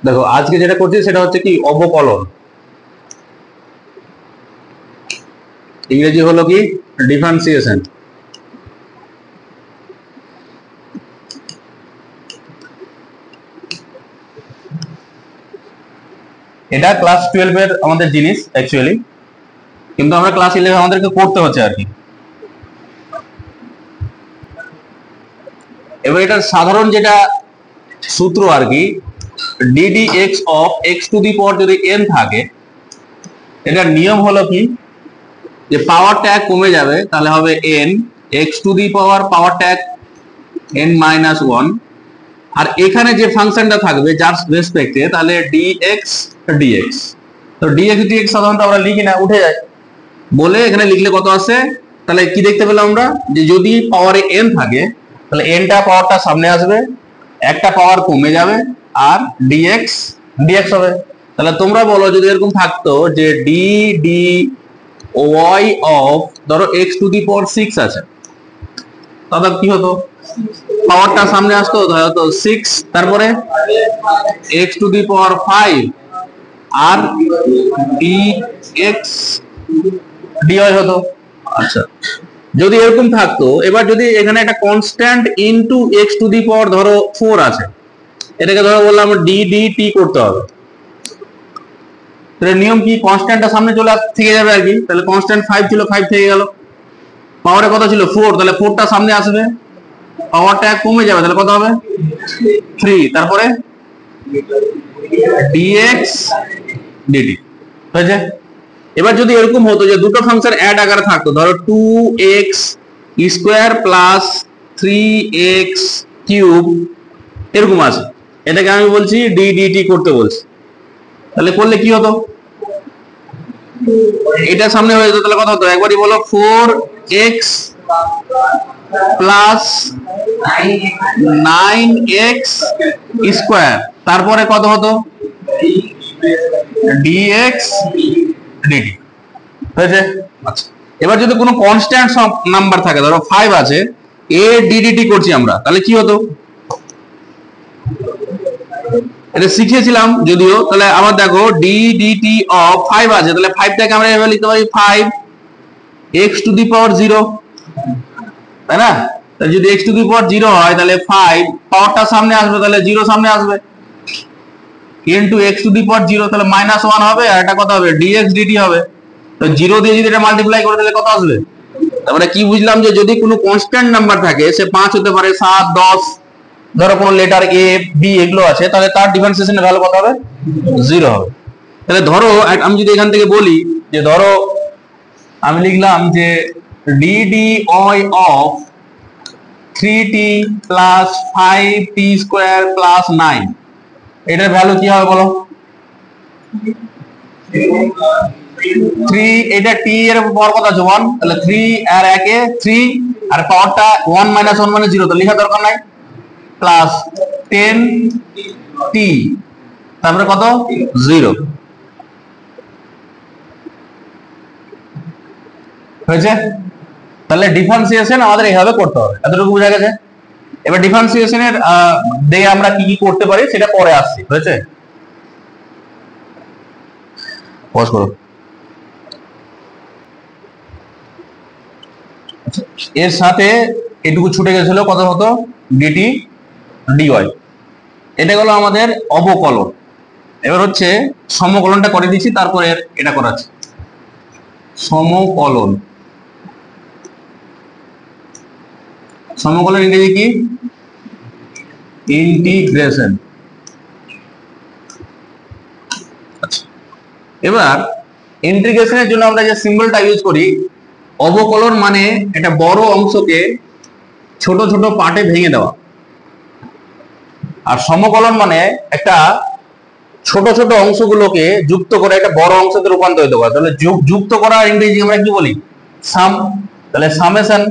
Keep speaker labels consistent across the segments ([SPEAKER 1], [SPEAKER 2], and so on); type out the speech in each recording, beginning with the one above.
[SPEAKER 1] দেখো আজকে যেটা করছি সেটা হচ্ছে কি অবকলন, ইংরেজি হলো কি ডিফারেন্সিয়েশন। এটা ক্লাস 12 এর আমাদের জিনিস অ্যাকচুয়ালি, কিন্তু আমরা ক্লাস 11 আমাদেরকে করতে হচ্ছে আর কি। এবার এটা সাধারণ যেটা সূত্র আর কি, ddx of x to the power যদি n থাকে, এটার নিয়ম হলো কি যে পাওয়ারটা কমে যাবে, তাহলে হবে n x to the power tag n minus 1, আর এখানে যে ফাংশনটা থাকবে যার রেসপেক্টে, তাহলে dx dx। তো dx dx সাধারণত আমরা লিখি না, উঠে যায় বলে এখানে লিখলে কত আসে, তাহলে কি দেখতে পেলাম আমরা যে যদি পাওয়ারে n থাকে তাহলে nটা পাওয়ারটা সামনে আসবে, একটা পাওয়ার কমে যাবে, আর dx dx হবে। তাহলে তোমরা বলো যদি এরকম থাকতো যে d dy অফ ধরো x টু দি পাওয়ার 6 আছে, তবে কি হতো, পাওয়ারটা সামনে আসতো, হয়তো 6 তারপরে x টু দি পাওয়ার 5 আর dx dy হতো। আচ্ছা, যদি এরকম থাকতো, এবার যদি এখানে একটা constant into x to the power ধরো 4 আছে, এটাকে ধরো বললাম d dt করতে হবে, তাহলে নিয়ম কি কনস্ট্যান্টটা সামনে চলে থেকে যাবে আর কি, তাহলে কনস্ট্যান্ট 5 ছিল 5 থেকে গেল, পাওয়ারে কত ছিল 4, তাহলে 4টা সামনে আসবে, পাওয়ারটা কমে যাবে, তাহলে কত হবে 3, তারপরে dx dt হয়েছে। এবার যদি এরকম হতো যে দুটো ফাংশন অ্যাড আকারে থাকতো, ধরো 2x square plus 3x cube এরকম আছে, এটাকে আমি বলছি d dt করতে বলছি, তাহলে করলে কি হতো, এটা সামনে হয়ে যেত, তাহলে কত হতো একবারই বলো 4x প্লাস 9x স্কোয়ার, তারপরে কত হতো dx dt হয়েছে। আচ্ছা, এবার যদি কোনো কনস্ট্যান্ট নাম্বার থাকে, ধরো 5 আছে, a ddt করছি আমরা, তাহলে কি হতো, এটা শিখেছিলাম যদিও, তাহলে আবার দেখো d dt অফ 5 আছে, তাহলে 5টাকে আমরা এভাবে লিখতে পারি 5 x টু দি পাওয়ার 0, তাই না, তাহলে যদি x টু দি পাওয়ার 0 হয় তাহলে 5 পাওয়ারটা সামনে আসবে, তাহলে 0 সামনে আসবে, into x to the power 0, তাহলে মাইনাস 1 হবে, আর এটা কত হবে dx dt হবে। তো 0 দিয়ে যদি এটা মাল্টিপ্লাই করে তাহলে কত আসবে, তারপরে কি বুঝলাম যে যদি কোনো কনস্ট্যান্ট নাম্বার থাকে, সে 5 হতে পারে 7 10, ধরো কোনো লেটার a b এগুলো আছে, তাহলে তার ডিফারেন্সিয়েশনের ভ্যালু কত হবে 0 হবে। তাহলে ধরো আমি যদি এখান থেকে বলি যে ধরো আমি লিখলাম যে d dy of 3t plus 5t square plus 9, এটার ভ্যালু কি হবে বলো, 3, এটা t এর পাওয়ার কত আছে 1, তাহলে 3 আর 1 এ 3, আর পাওয়ারটা 1 মাইনাস 1 মানে 0, তো লেখা দরকার নাই, প্লাস 10t, তারপরে কত 0 হয়েছে। তাহলে ডিফারেন্সিয়েশন আমাদের এইভাবে করতে হবে, এতটুকু বোঝা গেছে। এবার ডিফারেন্সিয়েশনের দিয়ে আমরা কি কি করতে পারি সেটা পরে আসছি, হয়েছে, পজ করো। এর সাথে এটুকু ছুটে গেছিল, কত হতো dt dy, এটা হলো আমাদের অবকলন। এবার হচ্ছে সমকলনটা করে দিচ্ছি, তারপরে এটা করাচ্ছি সমকলন। সমকলন ইংরেজি কি ইন্টিগ্রেশন। আচ্ছা, এবার ইন্টিগ্রেশনের জন্য আমরা যে সিম্বলটা ইউজ করি, অবকলন মানে একটা বড় অংশকে ছোট ছোট পার্টে ভেঙে দেওয়া, আর সমকলন মানে একটা ছোট ছোট অংশগুলোকে যুক্ত করে একটা বড় অংশতে রূপান্তরিত করা। তাহলে যুক্ত করা ইংরেজি আমরা কি বলি সাম, তাহলে সামেশন,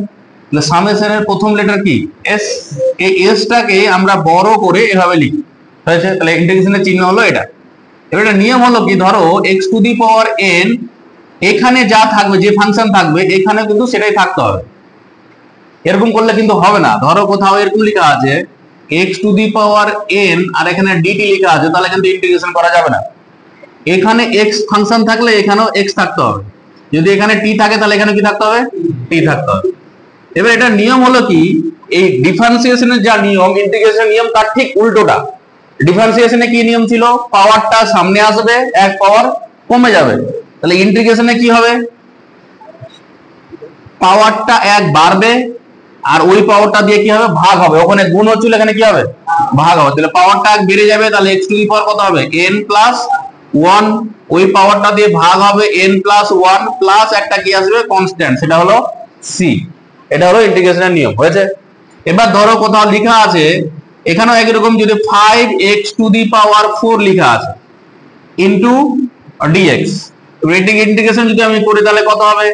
[SPEAKER 1] তাহলে সামেশনের প্রথম লেটার কি এস, এই এসটাকে আমরা বড় করে এভাবে লিখি, হয়েছে। তাহলে ইন্টিগ্রেশনের চিহ্ন হলো এটা। এবার এটা নিয়ম হলো কি, ধরো x to the power n, এখানে যা থাকবে যে ফাংশন থাকবে এখানে কিন্তু সেটাই থাকতে হবে, এরকম করলে কিন্তু হবে না। ধরো কোথাও এরকম লেখা আছে x to the power n আর এখানে dt লেখা আছে, তাহলে এখান থেকে ইন্টিগ্রেশন করা যাবে না। এখানে x ফাংশন থাকলে এখানেও x থাকতে হবে, যদি এখানে t থাকে তাহলে এখানে কি থাকতে হবে, t থাকতে হবে। এবার এটা নিয়ম হলো কি, এই ডিফারেন্সিয়েশনের যা নিয়ম, ইন্টিগ্রেশনের নিয়ম তার ঠিক উল্টোটা। ডিফারেন্সিয়েশনে কি নিয়ম ছিল, পাওয়ারটা সামনে আসবে, এক পাওয়ার কমে যাবে। তাহলে ইন্টিগ্রেশনে কি হবে, পাওয়ারটা এক বাড়বে আর ওই পাওয়ারটা দিয়ে কি হবে, ভাগ হবে। ওখানে গুণ হচ্ছিল, এখানে কি হবে, ভাগ হবে। তাহলে পাওয়ারটা এক বেড়ে যাবে, তাহলে x টু দি পাওয়ার কত হবে, n প্লাস 1, ওই পাওয়ারটা দিয়ে ভাগ হবে n প্লাস 1 প্লাস একটা কি আসবে, কনস্ট্যান্ট, সেটা হলো c। এটা হলো ইন্টিগ্রেশনের নিয়ম, হয়েছে। এবার ধরো কোথাও লেখা আছে, এখানেও একই রকম, যদি 5x টু দি পাওয়ার 4 লেখা আছে ইনটু dx, ইন্টিগ্রেশন যদি আমি করি তাহলে কত হবে,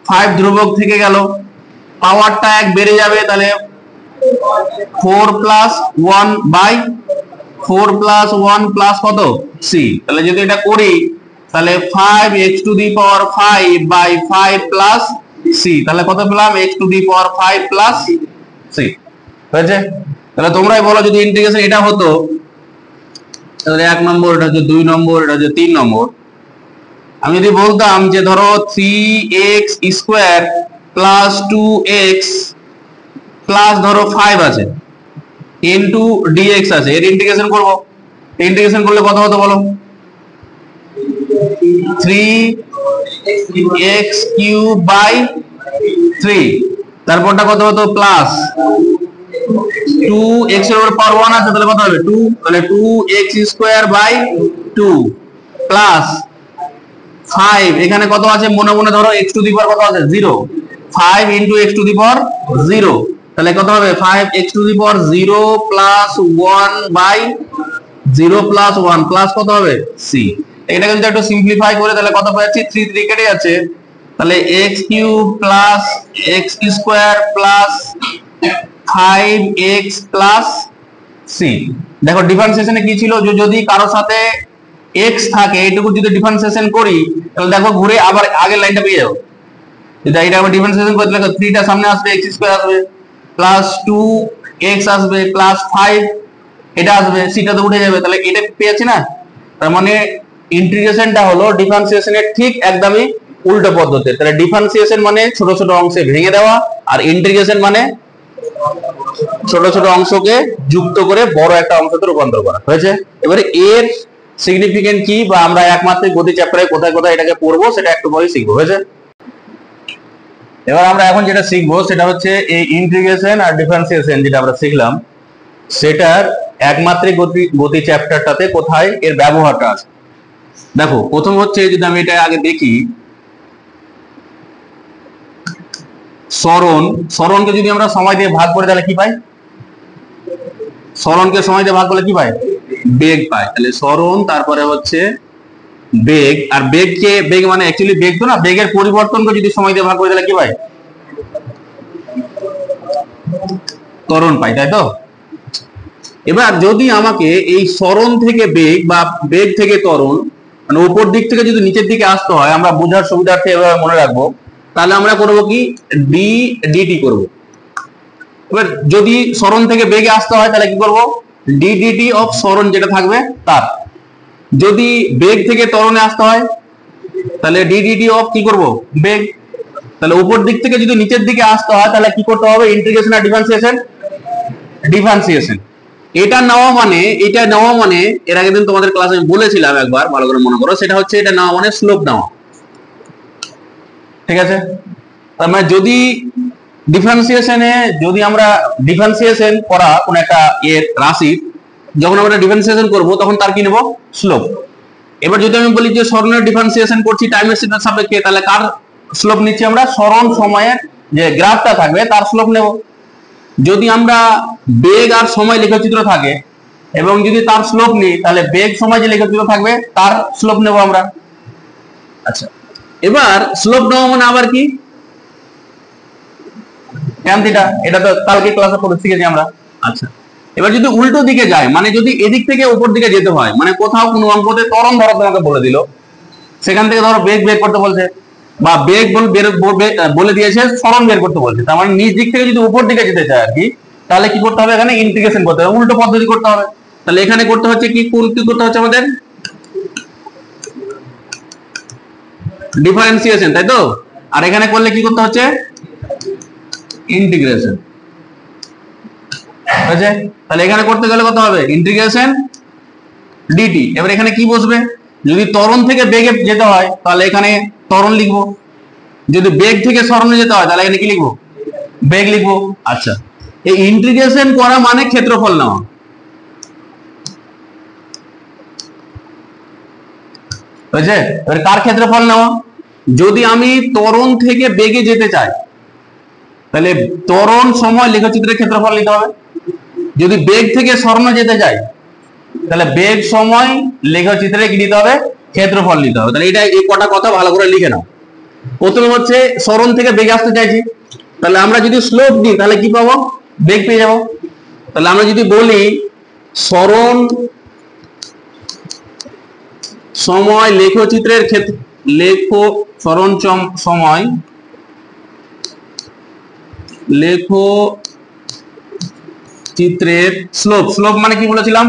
[SPEAKER 1] 5 ধ্রুবক থেকে গেল, পাওয়ারটা এক বেড়ে যাবে, তাহলে 4 প্লাস 1 বাই 4 প্লাস 1 প্লাস কত, c। তাহলে যদি এটা করি তাহলে 5x to the power 5 by 5 plus c, তাহলে কত পেলাম, x to the power 5 plus c, হয়েছে। তাহলে তোমরাই বলো, যদি ইন্টিগ্রেশন এটা হতো, তাহলে 1 নম্বর, এটা হচ্ছে 2 নম্বর, এটা হচ্ছে 3 নম্বর। আমি যদি বলতাম যে ধরো 3x square plus 2x plus ধরো 5 আছে ইনটু dx আছে, এর ইন্টিগ্রেশন করব, ইন্টিগ্রেশন করলে কত হতো বলো, 3x কিউব বাই 3, তারপরটা কত হতো, প্লাস 2x এর উপর পাওয়ার 1 আছে, তাহলে কত হবে 2, তাহলে 2x স্কয়ার বাই 2 প্লাস 5, এখানে কত আছে মনে মনে ধরো, x টু দি পাওয়ার কত আছে 0, 5 into x to the power 0, তাহলে কত হবে 5x to the power 0 plus 1 by 0 plus 1 plus কত হবে c। এটা কিন্তু একটু সিম্পলিফাই করে তাহলে কত পাচ্ছি, 3 3 কেটে যাচ্ছে, তাহলে x cube plus x square plus 5x plus c। দেখো ডিফারেন্সিয়েশনে কি ছিল, যদি কারোর সাথে x থাকে, এইটুকু যদি ডিফারেন্সিয়েশন করি তাহলে দেখো ঘুরে আবার আগের লাইনটা পেয়ে যাবো। যদি এটা আবার ডিফারেন্সিয়েশন করতে দেখো 3 টা সামনে আসবে, x স্কয়ার আসবে প্লাস 2x আসবে প্লাস 5 এটা আসবে, c টা তো উঠে যাবে, তাহলে এটা পেয়েছি না। তার মানে ইন্টিগ্রেশনটা হলো ডিফারেন্সিয়েশনের ঠিক একদমই উল্টো পদ্ধতি। তাহলে ডিফারেন্সিয়েশন মানে ছোট ছোট অংশে ভেঙে দেওয়া, আর ইন্টিগ্রেশন মানে ছোট ছোট অংশকে যুক্ত করে বড় একটা অংশতে রূপান্তর করা, হয়েছে। এবারে এর সিগনিফিকেন্ট কি, বা আমরা একমাত্রিক গতি চ্যাপ্টারে কোথায় কোথায় এটাকে পড়বো সেটা একটু পরে শিখবো, হয়েছে। এবার আমরা এখন যেটা শিখবো সেটা হচ্ছে এই ইন্টিগ্রেশন আর ডিফারেন্সিয়েশন যেটা আমরা শিখলাম, সেটার একমাত্রিক গতি চ্যাপ্টারটাতে কোথায় এর ব্যবহারটা আছে। দেখো প্রথম হচ্ছে, যদি আমি এটা আগে দেখি, সরণকে যদি আমরা সময় দিয়ে ভাগ করে তাহলে কি পাই, সরণকে সময় দিয়ে ভাগ করলে কি পাই, বেগ পাই। তাহলে সরণ তারপরে হচ্ছে বেগ, আর বেগকে, বেগ মানে অ্যাকচুয়ালি বেগ তো না, বেগের পরিবর্তনকে যদি সময় দিয়ে ভাগ করে তাহলে কি পাই, ত্বরণ পাই, তাই তো। এবার যদি আমাকে এই সরণ থেকে বেগ বা বেগ থেকে ত্বরণ, মানে উপর দিক থেকে যদি নিচের দিকে আসতে হয়, আমরা বোঝার সুবিধার্থে এভাবে মনে রাখবো, তাহলে আমরা করবো কি, ডি ডিটি করব। এবার যদি সরণ থেকে বেগে আসতে হয় তাহলে কি করব, ডি ডিটি অফ সরণ যেটা থাকবে তার। যদি বেগ থেকে ত্বরণে আসতে হয় তাহলে ডি ডিটি অফ কি করব, বেগ। তাহলে উপর দিক থেকে যদি নিচের দিকে আসতে হয় তাহলে কি করতে হবে, ইন্টিগ্রেশন আর ডিফারেন্সিয়েশন, ডিফারেন্সিয়েশন। এটা নেওয়া মানে এর আগের দিন তোমাদের ক্লাসে আমি বলেছিলাম একবার, ভালো করে মনে করো, সেটা হচ্ছে এটা নেওয়া মানে স্লোপ নেওয়া, ঠিক আছে। তার মানে যদি ডিফারেন্সিয়েশনে, যদি আমরা ডিফারেন্সিয়েশন করা কোন একটা এর রাশি, যখন আমরা ডিফারেন্সিয়েশন করব তখন তার কি নেব, স্লোপ। এবার যদি আমি বলি যে সরণের ডিফারেন্সিয়েশন করছি টাইমের সাপেক্ষে, তাহলে কার স্লোপ নিচ্ছি আমরা, সরণ সময়ের যে গ্রাফটা থাকবে তার স্লোপ নেব। যদি আমরা বেগ আর সময় লেখচিত্র থাকে এবং যদি তার স্লোপ নিই, তাহলে বেগ সময় যে লেখচিত্র থাকবে তার স্লোপ নেব আমরা। আচ্ছা, এবার স্লোপ নেওয়া মানে আবার কি, tan থিটা, এটা তো কালকে ক্লাসে পড়ে শিখেছি আমরা। আচ্ছা, এবার যদি উল্টো দিকে যায়, মানে যদি এদিক থেকে উপর দিকে যেতে হয়, মানে কোথাও কোনো অঙ্কতে ত্বরণ ধরো তোমাকে বলে দিল, সেখান থেকে ধরো বেগ বের করতে বলছে, বা বেগ বলে দিয়েছে সরণ বের করতে বলছে, তার মানে নিচ দিক থেকে যদি উপর দিকে যেতে চায় আর কি, তাহলে কি করতে হবে, এখানে ইন্টিগ্রেশন করতে হবে, উল্টো পদ্ধতি করতে হবে। তাহলে এখানে করতে হচ্ছে কি, কি করতে হচ্ছে আমাদের, ডিফারেন্সিয়েশন, তাই তো। আর এখানে করলে কি করতে হচ্ছে, ইন্টিগ্রেশন। বুঝছে? তাহলে এখানে করতে গেলে কত হবে, ইন্টিগ্রেশন ডিটি। এবার এখানে কি বসবে, যদি ত্বরণ থেকে বেগে যেতে হয় তাহলে এখানে ত্বরণ লিখবো, যদি বেগ থেকে সরণে যেতে হয় তাহলে এখানে কি লিখবো, বেগ লিখবো। আচ্ছা, এই ইন্টিগ্রেশন করা মানে ক্ষেত্রফল নেওয়া। বুঝছে? এবার কার ক্ষেত্রফল নেওয়া, যদি আমি ত্বরণ থেকে বেগে যেতে চাই তাহলে ত্বরণ সময় লেখচিত্রের ক্ষেত্রফল নিতে হবে, যদি বেগ থেকে সরণে যেতে চাই তাহলে বেগ সময় লেখচিত্রে কি নিতে হবে, ক্ষেত্রফল নিতে হবে। তাহলে এটা এই কটা কথা ভালো করে লিখে নাও। প্রথমে হচ্ছে সরণ থেকে বেগে আসতে চাইছি, তাহলে আমরা যদি স্লোপ নিই তাহলে কি পাবো, বেগ পেয়ে যাবো। তাহলে আমরা যদি বলি সরণ সময় লেখচিত্রের ক্ষেত্রে, সরণ সময় লেখচিত্রের স্লোপ, স্লোপ মানে কি বলেছিলাম,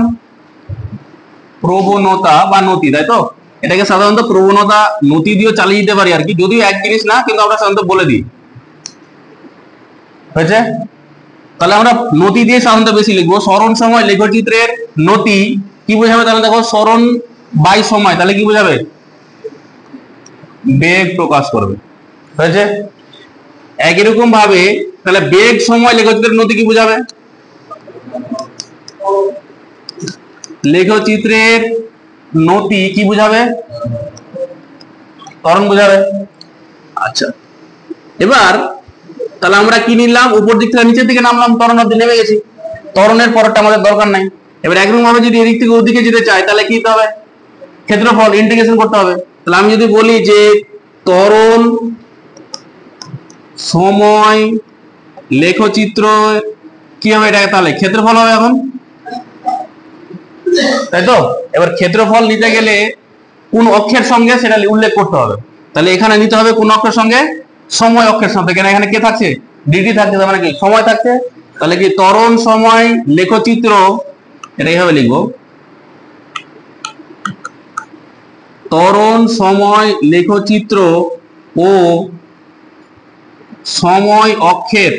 [SPEAKER 1] প্রবণতা বা নতি, তাই তো। এটাকে সাধারণত প্রবণতা নতি দিয়ে চালিয়ে দিতে পারি আর কি, যদিও এক জিনিস না, কিন্তু আমরা সাধারণত বলে দিই। হয়েছে? তাহলে আমরা নতি দিয়ে সাধারণত বেশি লিখবো। সরণ সময় লেখচিত্রের নতি কি বোঝাবে, তাহলে দেখো সরণ বাই সময়, তাহলে কি বোঝাবে, বেগ প্রকাশ করবে। হয়েছে? একই রকম ভাবে তাহলে বেগ সময় লেখচিত্রের নতি কি বোঝাবে, লেখচিত্রের নতি কি বোঝাবে, ত্বরণ বোঝাবে। আচ্ছা, এবার তাহলে আমরা কি নিলাম, উপর দিক থেকে নিচের দিকে নামলাম, ত্বরণ অবধি নেমে গেছি, ত্বরণের পরটা আমাদের দরকার নাই। এবার একরকম ভাবে যদি এদিক থেকে ওদিকে যেতে চাই তাহলে কি দিতে হবে, ক্ষেত্রফল ইন্টিগ্রেশন করতে হবে। তাহলে আমি যদি বলি যে ত্বরণ সময় লেখচিত্র কি হবে, এটা তাহলে ক্ষেত্রফল হবে এখন, তাই তো। এবার ক্ষেত্রফল নিতে গেলে কোন অক্ষের সঙ্গে সেটা উল্লেখ করতে হবে, তাহলে এখানে নিতে হবে কোন অক্ষের সঙ্গে, সময় অক্ষের সঙ্গে, কেন এখানে কে থাকছে, ডিটি থাকছে, তার মানে কি সময় থাকছে। তাহলে কি ত্বরণ সময় লেখচিত্র, এটা এইভাবে লিখবো, ত্বরণ সময় লেখচিত্র ও সময় অক্ষের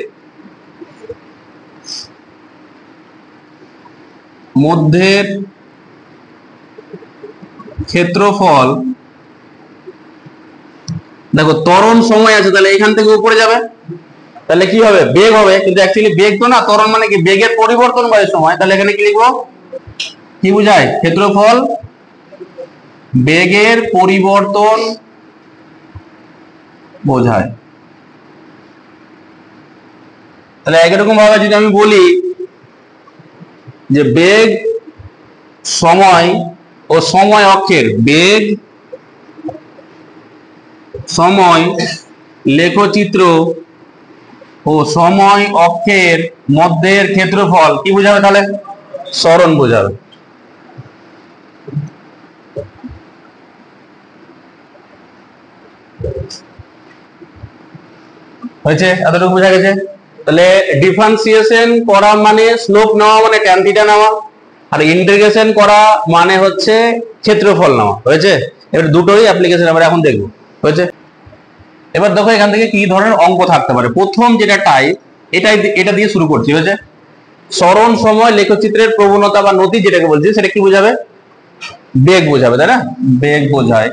[SPEAKER 1] মধ্যের ক্ষেত্রফল। দেখো ত্বরণ সময় আছে, তাহলে এখান থেকে উপরে যাবে, তাহলে কি হবে, বেগ হবে, কিন্তু অ্যাকচুয়ালি বেগ তো না, ত্বরণ মানে কি বেগের পরিবর্তন বাই সময়। তাহলে এখানে কি লিখবো, কি বোঝায়, ক্ষেত্রফল বেগের পরিবর্তন বোঝায়। তাহলে একরকম ভাবে যদি আমি বলি যে বেগ সময় ও সময় অক্ষের, বেগ সময় লেখচিত্র ও সময় অক্ষের মধ্যের ক্ষেত্রফল কি বোঝাবে, তাহলে সরণ বোঝাবে। হয়েছে? এতটুকু বোঝা গেছে? তাহলে ডিফারেন্সিয়েশন করা মানে স্লোপ নেওয়া, মানে ট্যান থিটা নেওয়া, আর ইন্টিগ্রেশন করা মানে হচ্ছে ক্ষেত্রফল নেওয়া। হয়েছে? এবার দুটোই অ্যাপ্লিকেশন আমরা এখন দেখবো। হয়েছে? এবার দেখো এখান থেকে কি ধরনের অঙ্ক থাকতে পারে। প্রথম যেটা টাইপ, এটা দিয়ে শুরু করছি। হয়েছে? সরণ সময় লেখচিত্রের প্রবণতা বা নতি যেটাকে বলছি, সেটা কি বোঝাবে, বেগ বোঝাবে, তাই না, বেগ বোঝায়।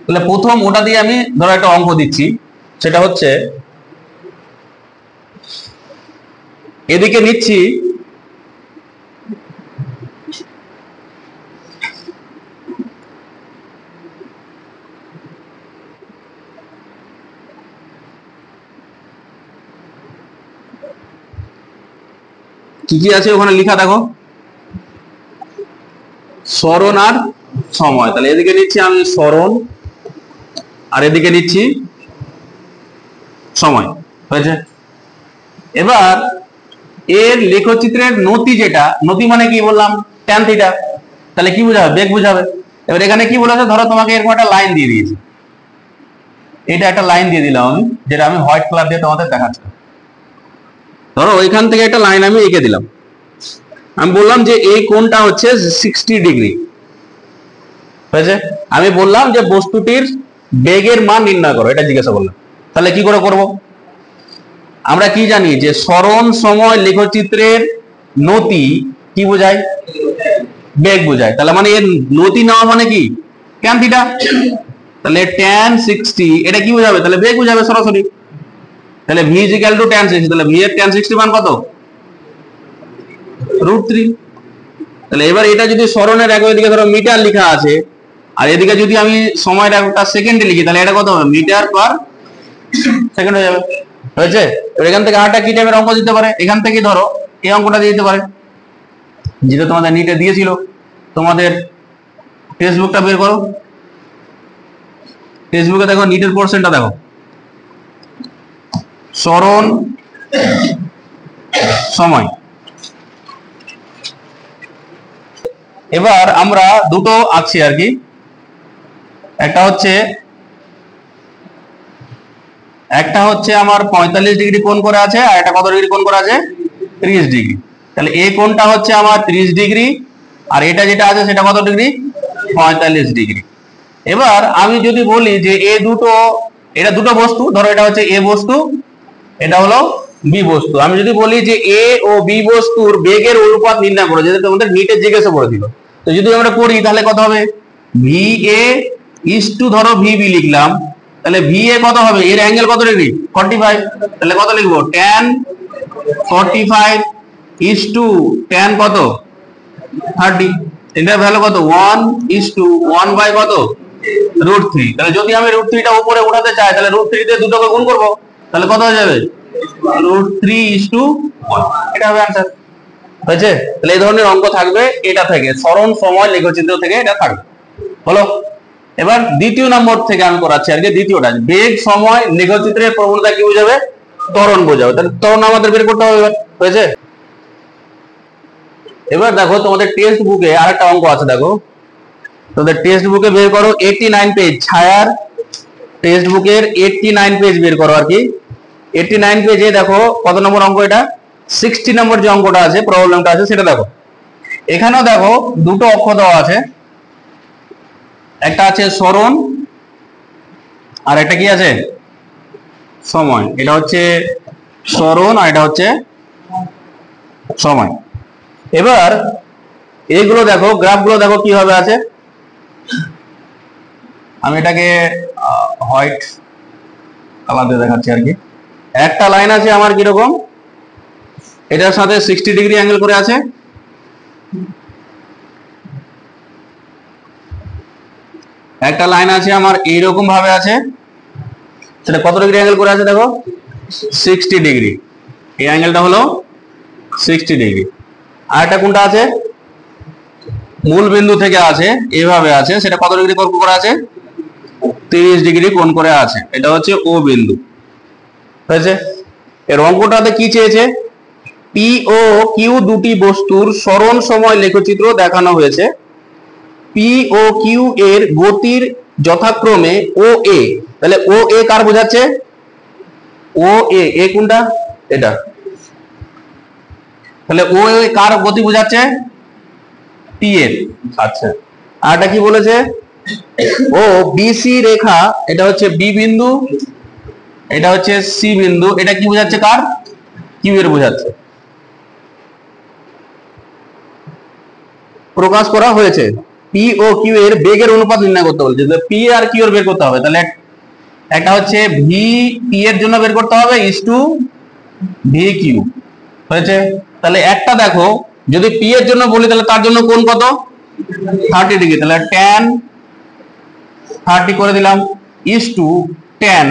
[SPEAKER 1] তাহলে প্রথম ওটা দিয়ে আমি ধরো একটা অঙ্ক দিচ্ছি, সেটা হচ্ছে এদিকে নিচ্ছি কি কি আছে ওখানে লেখা, দেখো সরণ আর সময়। তাহলে এদিকে নিচ্ছি আমি সরণ আর এদিকে নিচ্ছি সময়। হয়েছে? এবার এর লেখচিত্রের নতি, যেটা নতি মানে কি বললাম, ট্যান থিটা, তাহলে কি বোঝাবে, বেগ বোঝাবে। এবার এখানে কি বলেছে, ধরো তোমাকে এরকম একটা লাইন দিয়ে দিয়েছি, এটা একটা লাইন দিয়ে দিলাম আমি, যেটা আমি হোয়াইট কালার দিয়ে তোমাদের দেখাচ্ছি। ধরো ওইখান থেকে একটা লাইন আমি এঁকে দিলাম, আমি বললাম যে এই কোণটা হচ্ছে 60 ডিগ্রি হয়েছে। আমি বললাম যে বস্তুটির বেগের মান নির্ণয় করো, এটা জিজ্ঞাসা করলাম। তাহলে কি করে করব? আমরা কি জানি যে সরণ সময় লেখচিত্রের নতি কি বোঝায়? বেগ বোঝায়। তাহলে মানে এর নতি নেওয়া মানে কি? Tan theta. তাহলে ট্যান 60 এটা কি বোঝাবে? তাহলে বেগ বোঝাবে সরাসরি। তাহলে v = tan 60, তাহলে v এর tan 60 মান কত? √3। তাহলে এবার এটা যদি সরণের একক, এদিকে ধরো মিটার লেখা আছে, আর এদিকে যদি আমি সময়ের এককটা সেকেন্ডে লিখি, তাহলে এটা কত হবে? মিটার পার সেকেন্ড হয়ে যাবে। হয়েছে? এবার এখান থেকে আরেকটা কি টাইপের অঙ্ক দিতে পারে, এখান থেকে ধরো এই অঙ্কটা দিয়ে দিতে পারে, যেটা তোমাদের নিটে দিয়েছিল। তোমাদের টেক্সট বের করো, টেক্সট দেখো নিটের পোরশনটা দেখো, সরণ সময়। এবার আমরা দুটো আঁকছি আর কি, একটা হচ্ছে আমার 45 ডিগ্রি কোণ করে আছে, আর একটা কত ডিগ্রি কোণ করে আছে? 30 ডিগ্রি। তাহলে এই কোণটা হচ্ছে আমার 30 ডিগ্রি, আর এটা যেটা আছে সেটা কত ডিগ্রি? 45 ডিগ্রি। এবার আমি যদি বলি যে এটা দুটো বস্তু, ধরো এটা হচ্ছে এ বস্তু, এটা হলো বি বস্তু। আমি যদি বলি যে এ ও বি বস্তুর বেগের অনুপাত নির্ণয় করো, যেটা তোমাদের নিটে জিজ্ঞাসা করেছিল, তো যদি আমরা করি তাহলে কত হবে? ভি এ ইস টু ধরো ভি বি লিখলাম, তাহলে ভি এ কত হবে? এর অ্যাঙ্গেল কত ডিগ্রি? 45। তাহলে কত লিখবো? tan 45 ইস টু tan কত? 30। এটার ভ্যালু কত? 1 ইস টু 1 বাই কত? √3। তাহলে যদি আমি √3 টা উপরে উঠাতে চাই, তাহলে √3 দিয়ে দুটোকে গুণ করবো, তাহলে কত হয়ে যাবে? √3:1। এটা হবে आंसर। হয়েছে? তাহলে এই ধরনের অঙ্ক থাকবে এটা থেকে, সরণ সময় লেখচিত্র থেকে এটা থাকবে। বলো এবার দ্বিতীয় নম্বর থেকে আমি করাচ্ছি আর কি, দ্বিতীয়টা বেগ সময় লেখচিত্রের প্রবণতা কি বোঝাবে? ত্বরণ বোঝাবে। তাহলে ত্বরণ আমাদের বের করতে হবে এবার। হয়েছে? এবার দেখো তোমাদের টেক্সট বুকে আরেকটা অঙ্ক আছে, দেখো তোমাদের টেক্সট বুকে বের করো 89 পেজ, ছায়ার টেক্সট বুকের 89 পেজ বের করো আর কি। 89 পেজে দেখো কত নম্বর অঙ্ক এটা? 60 নম্বর যে অঙ্কটা আছে, প্রবলেমটা আছে সেটা দেখো। এখানেও দেখো দুটো অক্ষ দেওয়া আছে, একটা আছে সরণ আর একটা কি আছে? সময়। এটা হচ্ছে সরণ আর এটা হচ্ছে সময়। এবার এইগুলো দেখো, গ্রাফগুলো দেখো কিভাবে আছে। আমি এটাকে হোয়াইট কালার দিয়ে দেখাচ্ছি আর কি। একটা লাইন আছে আমার কিরকম, এটার সাথে 60 ডিগ্রি অ্যাঙ্গেল করে আছে, একটা লাইন আছে আমার এইরকম ভাবে আছে, সেটা কত ডিগ্রি অ্যাঙ্গেল করে আছে দেখো? 60 ডিগ্রি। এই অ্যাঙ্গেলটা হলো 60 ডিগ্রি। আর একটা কোনটা আছে? মূল বিন্দু থেকে আছে, এইভাবে আছে, সেটা কত ডিগ্রি কোণ করে আছে? 30 ডিগ্রি কোণ করে আছে। এটা হচ্ছে ও বিন্দু। হয়েছে? এর অঙ্কটাতে কি চেয়েছে? পি ও কিউ দুটি বস্তুর সরণ সময় লেখচিত্র দেখানো হয়েছে। পি ও কিউ এর গতির যথাক্রমে ও এ, তাহলে ও এ কার বোঝাচ্ছে? ও এ, এ কোনটা? এটা। তাহলে ও এ কার গতি বোঝাচ্ছে? পি এর। আচ্ছা, আর এটা কি বলেছে? ও বিসি রেখা, এটা হচ্ছে বি বিন্দু, এটা হচ্ছে সি বিন্দু, এটা কি বোঝাচ্ছে? কার? কিউ এর বোঝাচ্ছে। প্রকাশ করা হয়েছে। পি ও কিউ এর বেগের অনুপাত নির্ণয় করতে বলছে, পি আর কিউ এর বের করতে হবে। তাহলে একটা হচ্ছে ভি পি এর জন্য বের করতে হবে ইস টু ভি কিউ। হয়েছে? তাহলে একটা দেখো, যদি পি এর জন্য বলি তাহলে তার জন্য কোণ কত? 30 ডিগ্রি। তাহলে tan 30 করে দিলাম ইস টু tan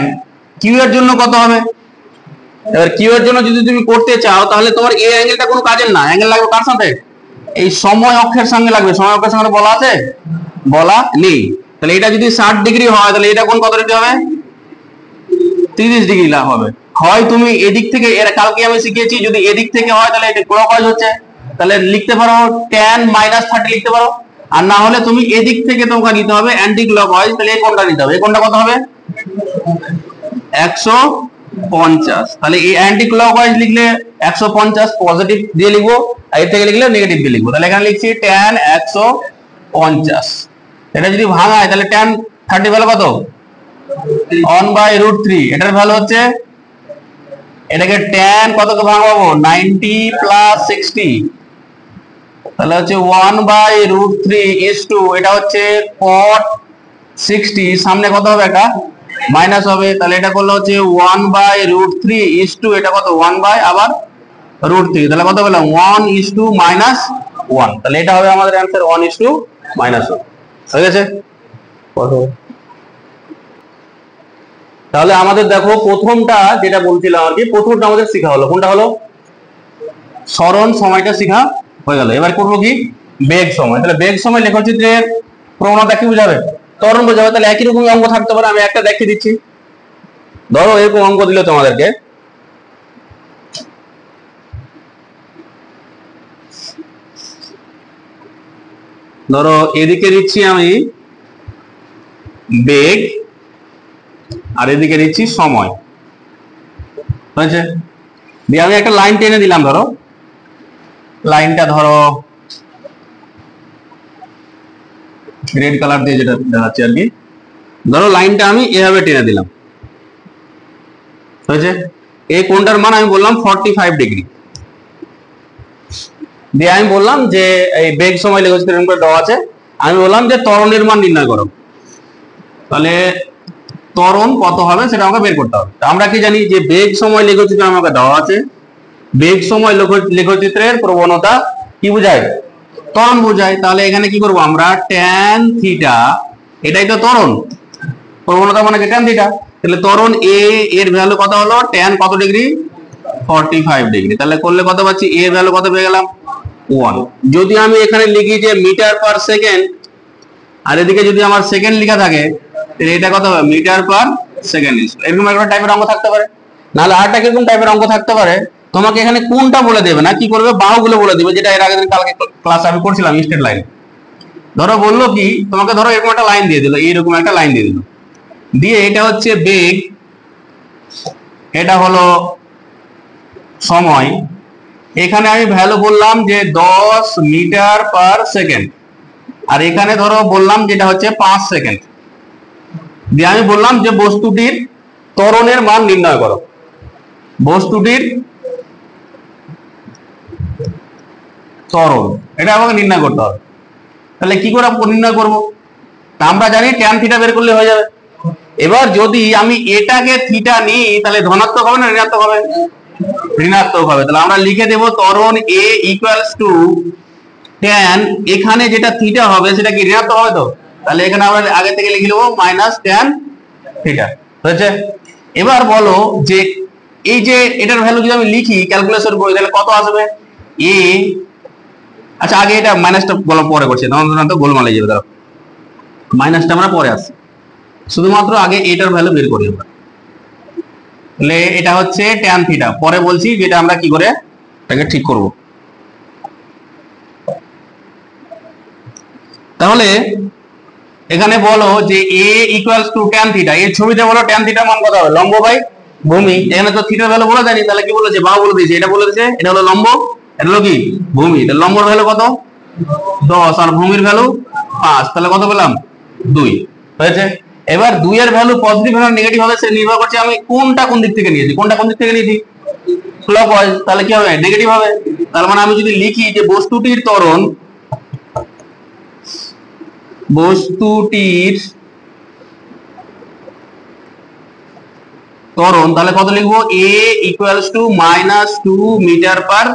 [SPEAKER 1] কিউ এর জন্য কত হবে? এবার কিউ এর জন্য যদি তুমি করতে চাও, তাহলে তোমার এই অ্যাঙ্গেলটা কোনো কাজের না, অ্যাঙ্গেল লাগবে কার সাথে? এই সময় অক্ষের সঙ্গে লাগবে। সময় অক্ষের সঙ্গে বলা আছে? বলা নেই। তাহলে এটা যদি 60 ডিগ্রি হয়, তাহলে এটা কোণ কত ডিগ্রি হবে? 30 ডিগ্রি লাভ হবে। হয় তুমি এদিক থেকে, এর কালকে আমি শিখিয়েছি, যদি এদিক থেকে হয় তাহলে এটা ক্লকওয়াইজ হচ্ছে, তাহলে লিখতে পারো tan -30 লিখতে পারো। আর না হলে তুমি এদিক থেকে তোমাকে নিতে হবে অ্যান্টি ক্লকওয়াইজ, তাহলে এই কোণটা নিতে হবে। এই কোণটা কত হবে 150। তাহলে এই অ্যান্টি ক্লকওয়াইজ লিখলে 150 পজিটিভ দিয়ে লিখবো, আর এর থেকে লিখলে নেগেটিভ দিয়ে লিখবো। তাহলে এখানে লিখছি tan 150। এটা যদি ভাঙায় তাহলে tan 30 ভ্যালু কত 1/√3। এটার ভ্যালু হচ্ছে, এটাকে tan কতকে ভাঙাবো 90 + 60, তাহলে হচ্ছে 1/√3 এটা হচ্ছে cot 60, সামনে কত হবে একটা মাইনাস হবে, তাহলে এটা করলে হচ্ছে 1/√3 এটা কত 1/√3, তাহলে কত পেলাম 1:-1, তাহলে এটা হবে আমাদের অ্যান্সার 1:-1 হয়ে গেছে। তাহলে আমাদের দেখো প্রথমটা যেটা বলছিলাম আর কি, প্রথমটা আমাদের শেখা হলো, কোনটা হলো সরণ সময়টা শেখা হয়ে গেল। এবার করবো কি বেগ সময়। তাহলে বেগ সময় লেখচিত্রের প্রবণতা কি বোঝাবে, ত্বরণ বোঝাবে। তাহলে একই রকম অঙ্ক থাকতে পারে, আমি একটা দেখিয়ে দিচ্ছি। ধরো এরকম অঙ্ক দিল তোমাদেরকে, ধরো এদিকে দিচ্ছি আমি বেগ আর এদিকে দিচ্ছি সময়, হয়েছে। দিয়ে আমি একটা লাইন টেনে দিলাম, ধরো লাইনটা ধরো রেড কালার দিয়ে যেটা দেখাচ্ছি আর কি, ধরো লাইনটা আমি এভাবে টেনে দিলাম, হয়েছে। এই কোণটার মান আমি বললাম 45 ডিগ্রি। দিয়ে আমি বললাম যে এই বেগ সময় লেখচিত্র এরকম করে দেওয়া আছে, আমি বললাম যে ত্বরণের মান নির্ণয় করো। তাহলে ত্বরণ কত হবে সেটা আমাকে বের করতে হবে। আমরা কি জানি যে বেগ সময় লেখচিত্র আমাকে দেওয়া আছে, বেগ সময় লেখচিত্রের প্রবণতা কি বোঝায়, ত্বরণ বোঝায়। তাহলে এখানে কি করব আমরা tan থিটা, এটাই তো ত্বরণ, প্রবণতা মানে কি tan থিটা। তাহলে ত্বরণ এ এর ভ্যালু কত হলো tan কত ডিগ্রি 45 ডিগ্রি। তাহলে করলে কত পাচ্ছি, এ এর ভ্যালু কত পেয়ে গেলাম 1। যদি আমি এখানে লিখি যে মিটার পার সেকেন্ড, আর এদিকে যদি আমার সেকেন্ড লেখা থাকে, তাহলে এটা কত হবে মিটার পার সেকেন্ড। এরকম একটা টাইপের অঙ্ক থাকতে পারে, নাহলে আরেকটা কিরকম টাইপের অঙ্ক থাকতে পারে, তোমাকে এখানে কোনটা বলে দেবে না, কি করবে বাহুগুলো বলে দিবে, যেটা এর আগের দিন কালকে ক্লাসে আমি করছিলাম স্ট্রেট লাইন। ধরো বললো কি তোমাকে, ধরো এরকম একটা লাইন দিয়ে দিল, এইরকম একটা লাইন দিয়ে দিল, দিয়ে এটা হচ্ছে বেগ, এটা হলো সময়। এখানে আমি ভ্যালু বললাম যে 10 মিটার পার সেকেন্ড, আর এখানে ধরো বললাম যেটা হচ্ছে 5 সেকেন্ড। দিয়ে আমি বললাম যে বস্তুটির ত্বরণের মান নির্ণয় করো, বস্তুটির ত্বরণ এটা আমাকে নির্ণয় করতে হবে। তাহলে কি করে নির্ণয় করব, তা আমরা জানি tan থিটা বের করলে হয়ে যাবে। এবার যদি আমি এটাকে থিটা নিই, তাহলে ধনাত্মক হবে না ঋণাত্মক হবে, ঋণাত্মক হবে। তাহলে আমরা লিখে দেব ত্বরণ a ইকুয়ালস টু tan, এখানে যেটা থিটা হবে সেটা কি ঋণাত্মক হবে, তো তাহলে এখানে আমরা আগে থেকে লিখে নেব মাইনাস tan থিটা, হয়েছে। এবার বলো যে এই যে এটার ভ্যালু যদি আমি লিখি ক্যালকুলেশন করি, তাহলে কত আসবে a, আচ্ছা আগে এটা মাইনাসটা পরে করছি, তখন তো গোলমাল হয়ে যাবে, ধরো মাইনাসটা আমরা পরে আসছি, শুধুমাত্র আগে এটার ভ্যালু বের করি আমরা। তাহলে এটা হচ্ছে tan থিটা, পরে বলছি যেটা আমরা কি করে এটাকে ঠিক করব। তাহলে এখানে বলো যে a equals two tan theta, এর ছবিতে বলো tan থিটার মান কত হবে, লম্ব বাই ভূমি। এখানে তো থিটার ভ্যালু বলে দেয়নি, তাহলে কি বলেছে বাহু বলে দিয়েছে, এটা বলে দিয়েছে এটা হলো লম্ব, এটা হলো কি ভূমি। তাহলে লম্বর ভ্যালু কত 10 আর ভূমির ভ্যালু 5, তাহলে কত পেলাম 2, হয়েছে। এবার 2 এর ভ্যালু পজিটিভ না নেগেটিভ হবে সে নির্ভর করছে আমি কোনটা কোন দিক থেকে নিয়েছি, কোনটা কোন দিক থেকে নিয়েছি ক্লকওয়াইজ, তাহলে কি হবে নেগেটিভ হবে। তার মানে আমি যদি লিখি যে বস্তুটির ত্বরণ, বস্তুটির ত্বরণ, তাহলে কত লিখবো a equals to -2 metre per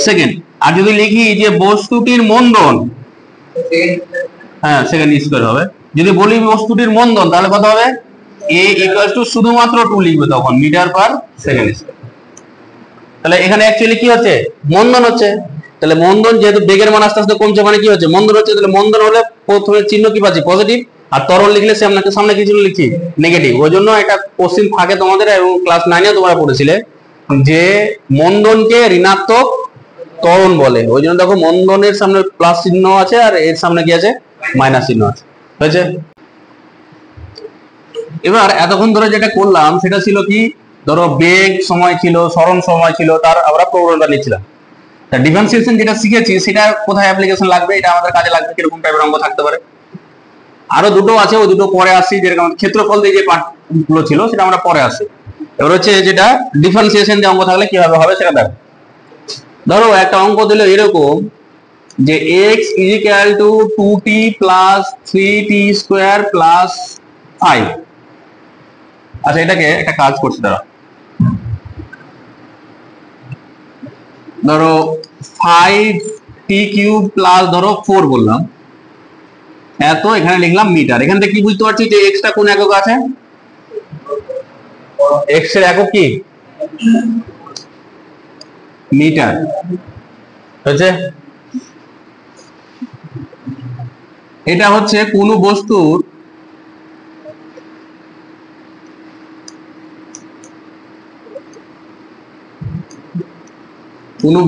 [SPEAKER 1] second. আর যদি লিখি যে বস্তুটির মন্দন, হ্যাঁ সেকেন্ড স্কয়ার হবে। যদি বলি বস্তুটির মন্দন, তাহলে কত হবে a ইকুয়ালস টু শুধুমাত্র 2 লিখবে তখন মিটার পার সেকেন্ড স্কয়ার। তাহলে এখানে অ্যাকচুয়ালি কি হচ্ছে মন্দন হচ্ছে, তাহলে মন্দন যেহেতু বেগের মান আস্তে আস্তে কমছে মানে কি হচ্ছে মন্দন হচ্ছে। তাহলে মন্দন হলে প্রথমে চিহ্ন কি পাচ্ছি পজিটিভ, আর ত্বরণ লিখলে সামনে কি চিহ্ন লিখছি নেগেটিভ। ওই জন্য একটা কোশ্চিন থাকে তোমাদের, এবং ক্লাস 9 এ তোমরা পড়েছিলে যে মন্দনকে ঋণাত্মক ত্বরণ বলে। ওই জন্য দেখো মন্দনের সামনে প্লাস চিহ্ন আছে আর এর সামনে কি আছে মাইনাস চিহ্ন আছে, হয়েছে। এবার এতক্ষণ ধরে যেটা করলাম সেটা ছিল কি, ধরো বেগ সময় ছিল, সরণ সময় ছিল, তার আমরা প্রবণতা নিচ্ছিলাম। ডিফারেন্সিয়েশন যেটা শিখেছি সেটা কোথায় অ্যাপ্লিকেশন লাগবে, এটা আমাদের কাজে লাগবে, কিরকম টাইপের অঙ্ক থাকতে পারে। আরো দুটো আছে, ওই দুটো পরে আসছি, যেরকম ক্ষেত্রফল দিয়ে যে পার্টগুলো ছিল সেটা আমরা পরে আসছি। এবার হচ্ছে যেটা ডিফারেন্সিয়েশন যে অঙ্ক থাকলে কিভাবে হবে সেটা দেখো। ধরো একটা অঙ্ক দিল এরকম যে x is equal two 2t plus 3t square plus 5। আচ্ছা, এটাকে একটা কাজ করছি, ধরো 5t কিউব প্লাস ধরো 4 বললাম, এত এখানে লিখলাম মিটার। এখান থেকে কি বুঝতে পারছি যে x টা কোন একক আছে, x এর একক কি মিটার, হচ্ছে। এটা হচ্ছে কোন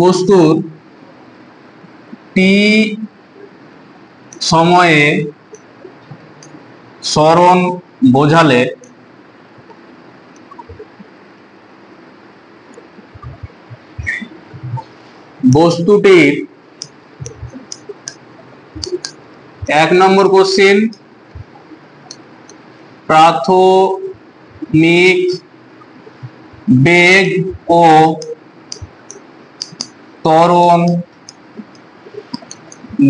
[SPEAKER 1] বস্তুর টি সময়ে সরণ বোঝালে বস্তুটির 1 নম্বর কোশ্চেন প্রাথমিক বেগ ও ত্বরণ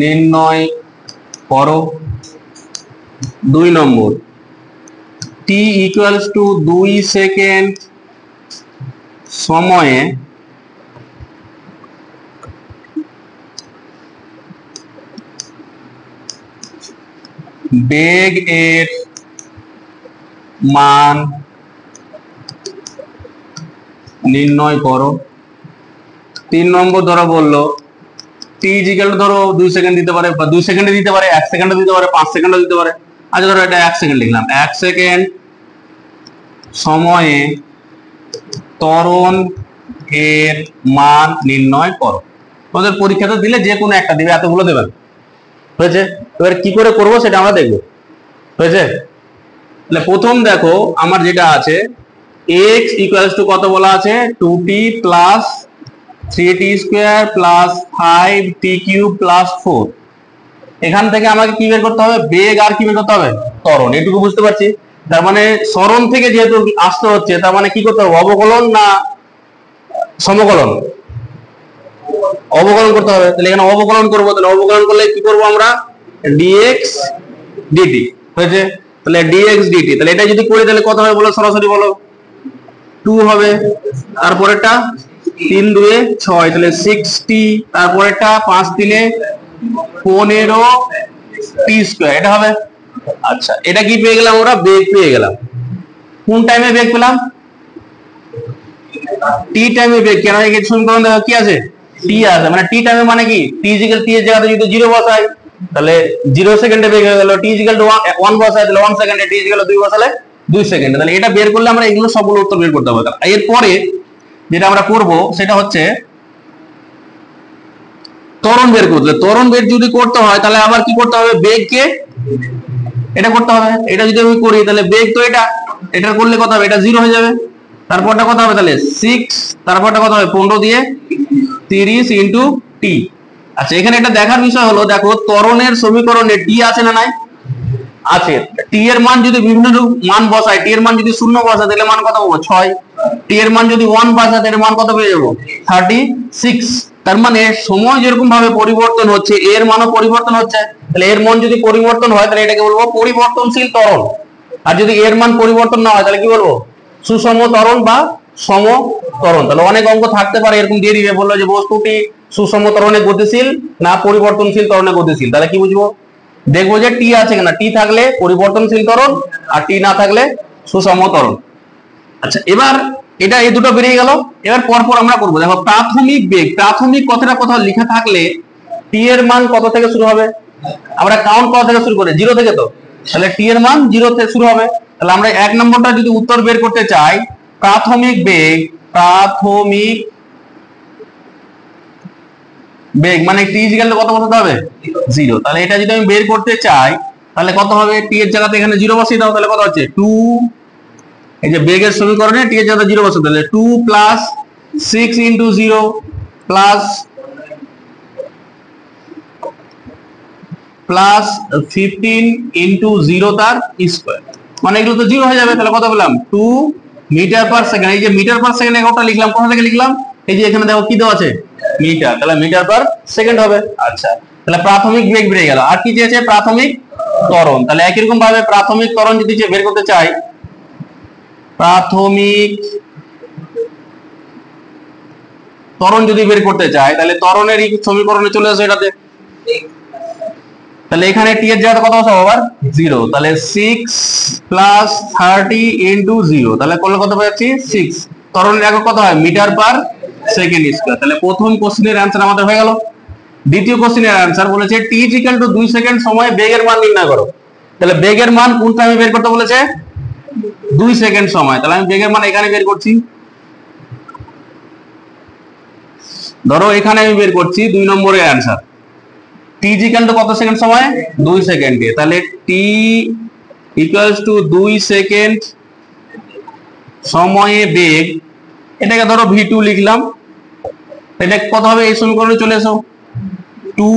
[SPEAKER 1] নির্ণয় করো। 2 নম্বর, টি ইকুয়ালস টু 2 সেকেন্ড সময়ে বেগ এর মান নির্ণয় করো। 3 নম্বর ধরো বললো টি ইকুয়াল ধরো 2 সেকেন্ড দিতে পারে, বা 2 সেকেন্ডে দিতে পারে, 1 সেকেন্ডে দিতে পারে, 5 সেকেন্ডে দিতে পারে। আচ্ছা ধরো এটা 1 সেকেন্ড লিখলাম, 1 সেকেন্ড সময়ে ত্বরণ এর মান নির্ণয় করো। তোমাদের পরীক্ষাতে দিলে যে কোনো একটা দিবে, এতগুলো দেবেন, হয়েছে। এবার কি করে করব সেটা আমরা দেখবো, হয়েছে। তাহলে প্রথম দেখো আমার যেটা আছে x ইকুয়ালস টু কত বলা আছে, 2t plus 3t square plus 5t cube plus 4। এখান থেকে আমাকে কি বের করতে হবে, বেগ আর কি বের করতে হবে, ত্বরণ। এটুকু বুঝতে পারছি। তার মানে সরণ থেকে যেহেতু আসতে হচ্ছে, তার মানে কি করতে হবে, অবকলন না সমকলন, অবকলন করতে হবে। তাহলে এখানে অবকলন করবো, তাহলে অবকলন করলে কি করবো আমরা, dx dt, হয়েছে। তাহলে dx dt, তাহলে এটা যদি করি তাহলে কত হবে বলো, সরাসরি বলো 2 হবে। তারপরেরটা 3 2 6, তাহলে 60, তারপরেরটা 5 3 15 t স্কয়ার, এটা হবে। আচ্ছা, এটা কি পেয়ে গেলাম আমরা, বেগ পেয়ে গেলাম। কোন টাইমে বেগ পেলাম, টি টাইমে বেগ। কেন এই সমীকরণ দেখো কি আছে, টি আছে, মানে টি টাইমে মানে কি, টি ইকুয়াল টি এর জায়গাতে যদি 0 বসাই তাহলে 0 সেকেন্ডে বেগ হয়ে গেল, টি ইকুয়াল টু 1 বসাই তাহলে 1 সেকেন্ডে, টি ইকুয়াল 2 বসালে 2 সেকেন্ডে। তাহলে এটা বের করলে আমরা এগুলো সবগুলো উত্তর বের করতে হবে। এরপরে যেটা আমরা করব সেটা হচ্ছে ত্বরণ বের করতে। ত্বরণ বের যদি করতে হয় তাহলে আবার কি করতে হবে, বেগকে এটা করতে হবে। এটা যদি আমি করি তাহলে বেগ তো এটা করলে কত হবে, এটা 0 হয়ে যাবে। তারপরটা কত হবে, তাহলে 6, তারপরটা কত হবে 15 দিয়ে 30 ইনটু টি। আচ্ছা, এখানে এটা দেখার বিষয় হলো, দেখো ত্বরণের সমীকরণে টি আছে না নাই, আছে। টি এর মান যদি বিভিন্ন মান বসাই, টি এর মান যদি 0 বসাই তাহলে মান কত পাবো 6, টি এর মান যদি 1 বসাই তাহলে মান কত পেয়ে যাবো 36। তার মানে সময় যেরকম ভাবে পরিবর্তন হচ্ছে এর মানও পরিবর্তন হচ্ছে। তাহলে এর মান যদি পরিবর্তন হয় তাহলে এটাকে বলবো পরিবর্তনশীল ত্বরণ। আর যদি এর মান পরিবর্তন না হয় তাহলে কি বলবো, সুষম ত্বরণ বা সম ত্বরণ। তাহলে অনেক অঙ্ক থাকতে পারে এরকম দিয়ে দিবে, বললো যে বস্তুটি সুষম ত্বরণে গতিশীল না পরিবর্তনশীল ত্বরণে গতিশীল। তাহলে কি বুঝবো, দেখবো যে টি আছে কিনা, টি থাকলে পরিবর্তনশীল ত্বরণ আর টি না থাকলে সুষম ত্বরণ। আচ্ছা, এবার এটা এই দুটো বেরিয়ে গেল। এবার পরপর আমরা করবো, দেখো প্রাথমিক বেগ, প্রাথমিক কথাটা কোথাও লেখা থাকলে টি এর মান কত থেকে শুরু হবে, আমরা কাউন্ট কত থেকে শুরু করি, 0 থেকে। তো তাহলে টি এর মান 0 থেকে শুরু হবে। তাহলে আমরা 1 নম্বরটা যদি উত্তর বের করতে চাই, প্রাথমিক বেগ, প্রাথমিক বেগ মানে টি ইকুয়াল টু কত বসাতে হবে 0। তাহলে এটা যদি আমি বের করতে চাই তাহলে কত হবে, টি এর জায়গাতে এখানে 0 বসিয়ে দাও, তাহলে কত হচ্ছে 2, এই যে বেগের সমীকরণে টি এর জায়গাতে 0 বসাতে, তাহলে 2 প্লাস 6 ইনটু 0 প্লাস 15 ইনটু 0 তার স্কয়ার, মানে এগুলো তো 0 হয়ে যাবে। তাহলে কত পেলাম 2 মিটার পার সেকেন্ড। এই যে মিটার পার সেকেন্ড একটা লিখলাম, কোথা থেকে লিখলাম, এই যে এখানে দেখো কি দেওয়া আছে মিটার, তাহলে মিটার পার সেকেন্ড হবে। আচ্ছা, তাহলে প্রাথমিক বেগ বেড়ে গেল। আর কি চেয়েছে, প্রাথমিক ত্বরণ। তাহলে একই রকম ভাবে প্রাথমিক ত্বরণ যদি বের করতে চাই, প্রাথমিক ত্বরণ যদি বের করতে চাই তাহলে ত্বরণের সমীকরণে চলে আসে এটাতে। তাহলে এখানে টি এর জায়গাতে কত বসাবো আবার 0, তাহলে 6 প্লাস 30 ইনটু 0, তাহলে করলে কত পাচ্ছি 6। ত্বরণের একক কত হয়, মিটার পার সেকেন্ড স্কয়ার। তাহলে প্রথম কোশ্চেনের অ্যানসার আমাদের হয়ে গেল। দ্বিতীয় কোশ্চেনের অ্যানসার বলেছে টি ইকুয়াল টু 2 সেকেন্ড সময়ে বেগের মান নির্ণয় করো। তাহলে বেগের মান কোন টাইমে বের করতে বলেছে, 2 সেকেন্ড সময়। তাহলে আমি বেগের মান এখানে বের করছি, ধরো এখানে আমি বের করছি 2 নম্বরের অ্যানসার। টি ইকুয়াল টু কত সেকেন্ড সময়, 2 সেকেন্ডে। তাহলে টি ইকুয়ালস টু 2 সেকেন্ড সময়ে বেগ, এটাকে ধরো v2 লিখলাম। এটা কত হবে, এই সমীকরণে চলে এসো, 2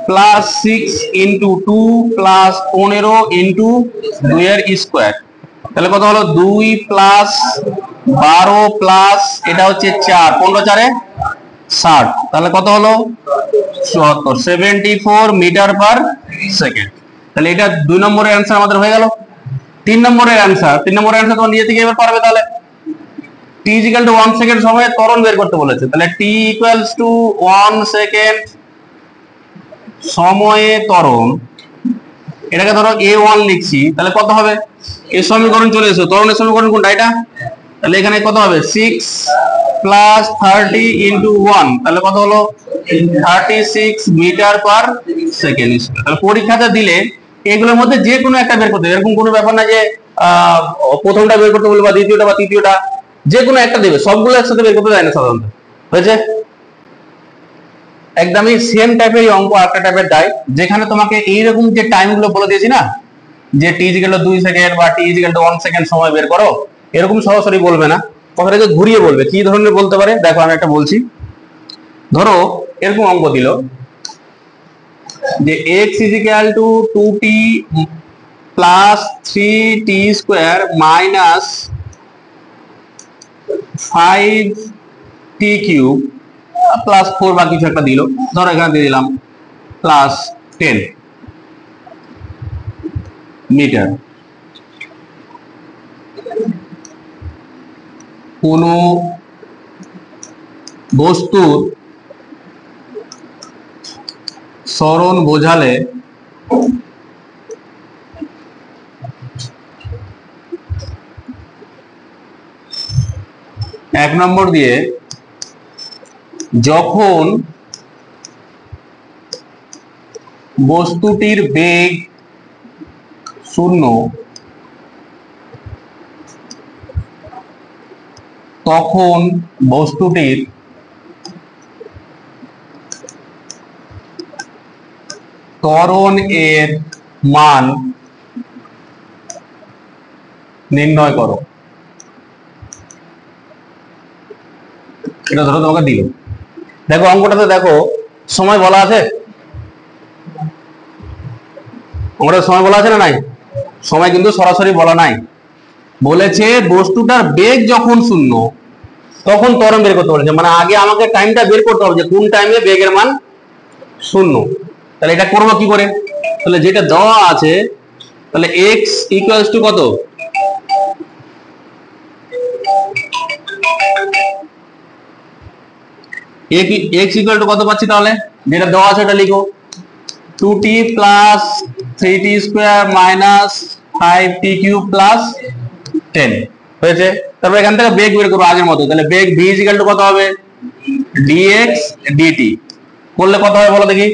[SPEAKER 1] প্লাস 6 ইনটু 2 প্লাস 15 ইনটু 2 এর স্কয়ার। তাহলে কত হলো 2 প্লাস 12 প্লাস এটা হচ্ছে 4, 15 4 60, তাহলে কত হলো 74, 74 মিটার পার সেকেন্ড। তাহলে এটা 2 নম্বরের অ্যানসার আমাদের হয়ে গেল। 3 নম্বরের অ্যানসার তোমরা নিজে থেকে এবার পারবে। তাহলে t ইকুয়াল টু 1 সেকেন্ড সময়ে ত্বরণ বের করতে বলেছে। তাহলে t ইকুয়ালস টু 1 সেকেন্ড সময়ে ত্বরণ, এটাকে ধরো a1 লিখছি, তাহলে কত হবে, এই সমীকরণ চলে এসো, ত্বরণের সমীকরণ কোনটা এটা, তাহলে এখানে কত হবে 6 প্লাস 30 ইনটু 1, তাহলে কত হলো 36 মিটার পার সেকেন্ড স্কয়ার। তাহলে পরীক্ষাতে দিলে এগুলোর মধ্যে যে কোনো একটা বের করতে হবে, এরকম কোনো ব্যাপার না যে প্রথমটা বের করতে বলবে বা দ্বিতীয়টা বা তৃতীয়টা, যে কোনো একটা দেবে, সবগুলো একসাথে বের করতে যায় না সাধারণত। হয়েছে, একদমই সেম টাইপের অঙ্ক আরেকটা টাইপের দেয়, যেখানে তোমাকে এইরকম যে টাইম গুলো বলে দিয়েছি না, যে টি ইকুয়াল টু 2 সেকেন্ড বা টি ইকুয়াল টু 1 সেকেন্ড সময় বের করো, এরকম সরাসরি বলবে না, কথাটাকে ঘুরিয়ে বলবে। কি ধরনের বলতে পারে দেখো, আমি একটা বলছি। ধরো এরকম অঙ্ক দিল যে x equal two 2t plus 3t square minus 5t cube plus 4 বা কিছু একটা দিল, ধরো এখানে দিয়ে দিলাম প্লাস 10 মিটার। কোন বস্তুর সরণ বোঝালে এক নম্বর দিয়ে যখন বস্তুটির বেগ 0 তখন বস্তুটির ত্বরণ এর মান নির্ণয় করো। এটা ধরো তোমাকে দিল, দেখো অঙ্কটাতে দেখো সময় বলা আছে, অঙ্কটাতে সময় বলা আছে না নাই, সময় কিন্তু সরাসরি বলা নাই, বলেছে বস্তুটার বেগ যখন 0 তখন ত্বরণ বের করতে বলেছে, মানে আগে আমাকে টাইমটা বের করতে হবে যে কোন টাইমে বেগের মান 0। তাহলে এটা করবো কি করে, তাহলে যেটা দেওয়া আছে, তাহলে x ইকুয়ালস টু কত, x ইকুয়াল টু কত পাচ্ছি, তাহলে যেটা দেওয়া আছে এটা লিখো, 2t plus 3t square minus 5t cube plus 10 হয়েছে। তারপর এখান থেকে বেগ বের করবো আগের মতো, তাহলে বেগ v ইকুয়াল টু কত হবে, dx dt, করলে কত হবে বলো দেখি,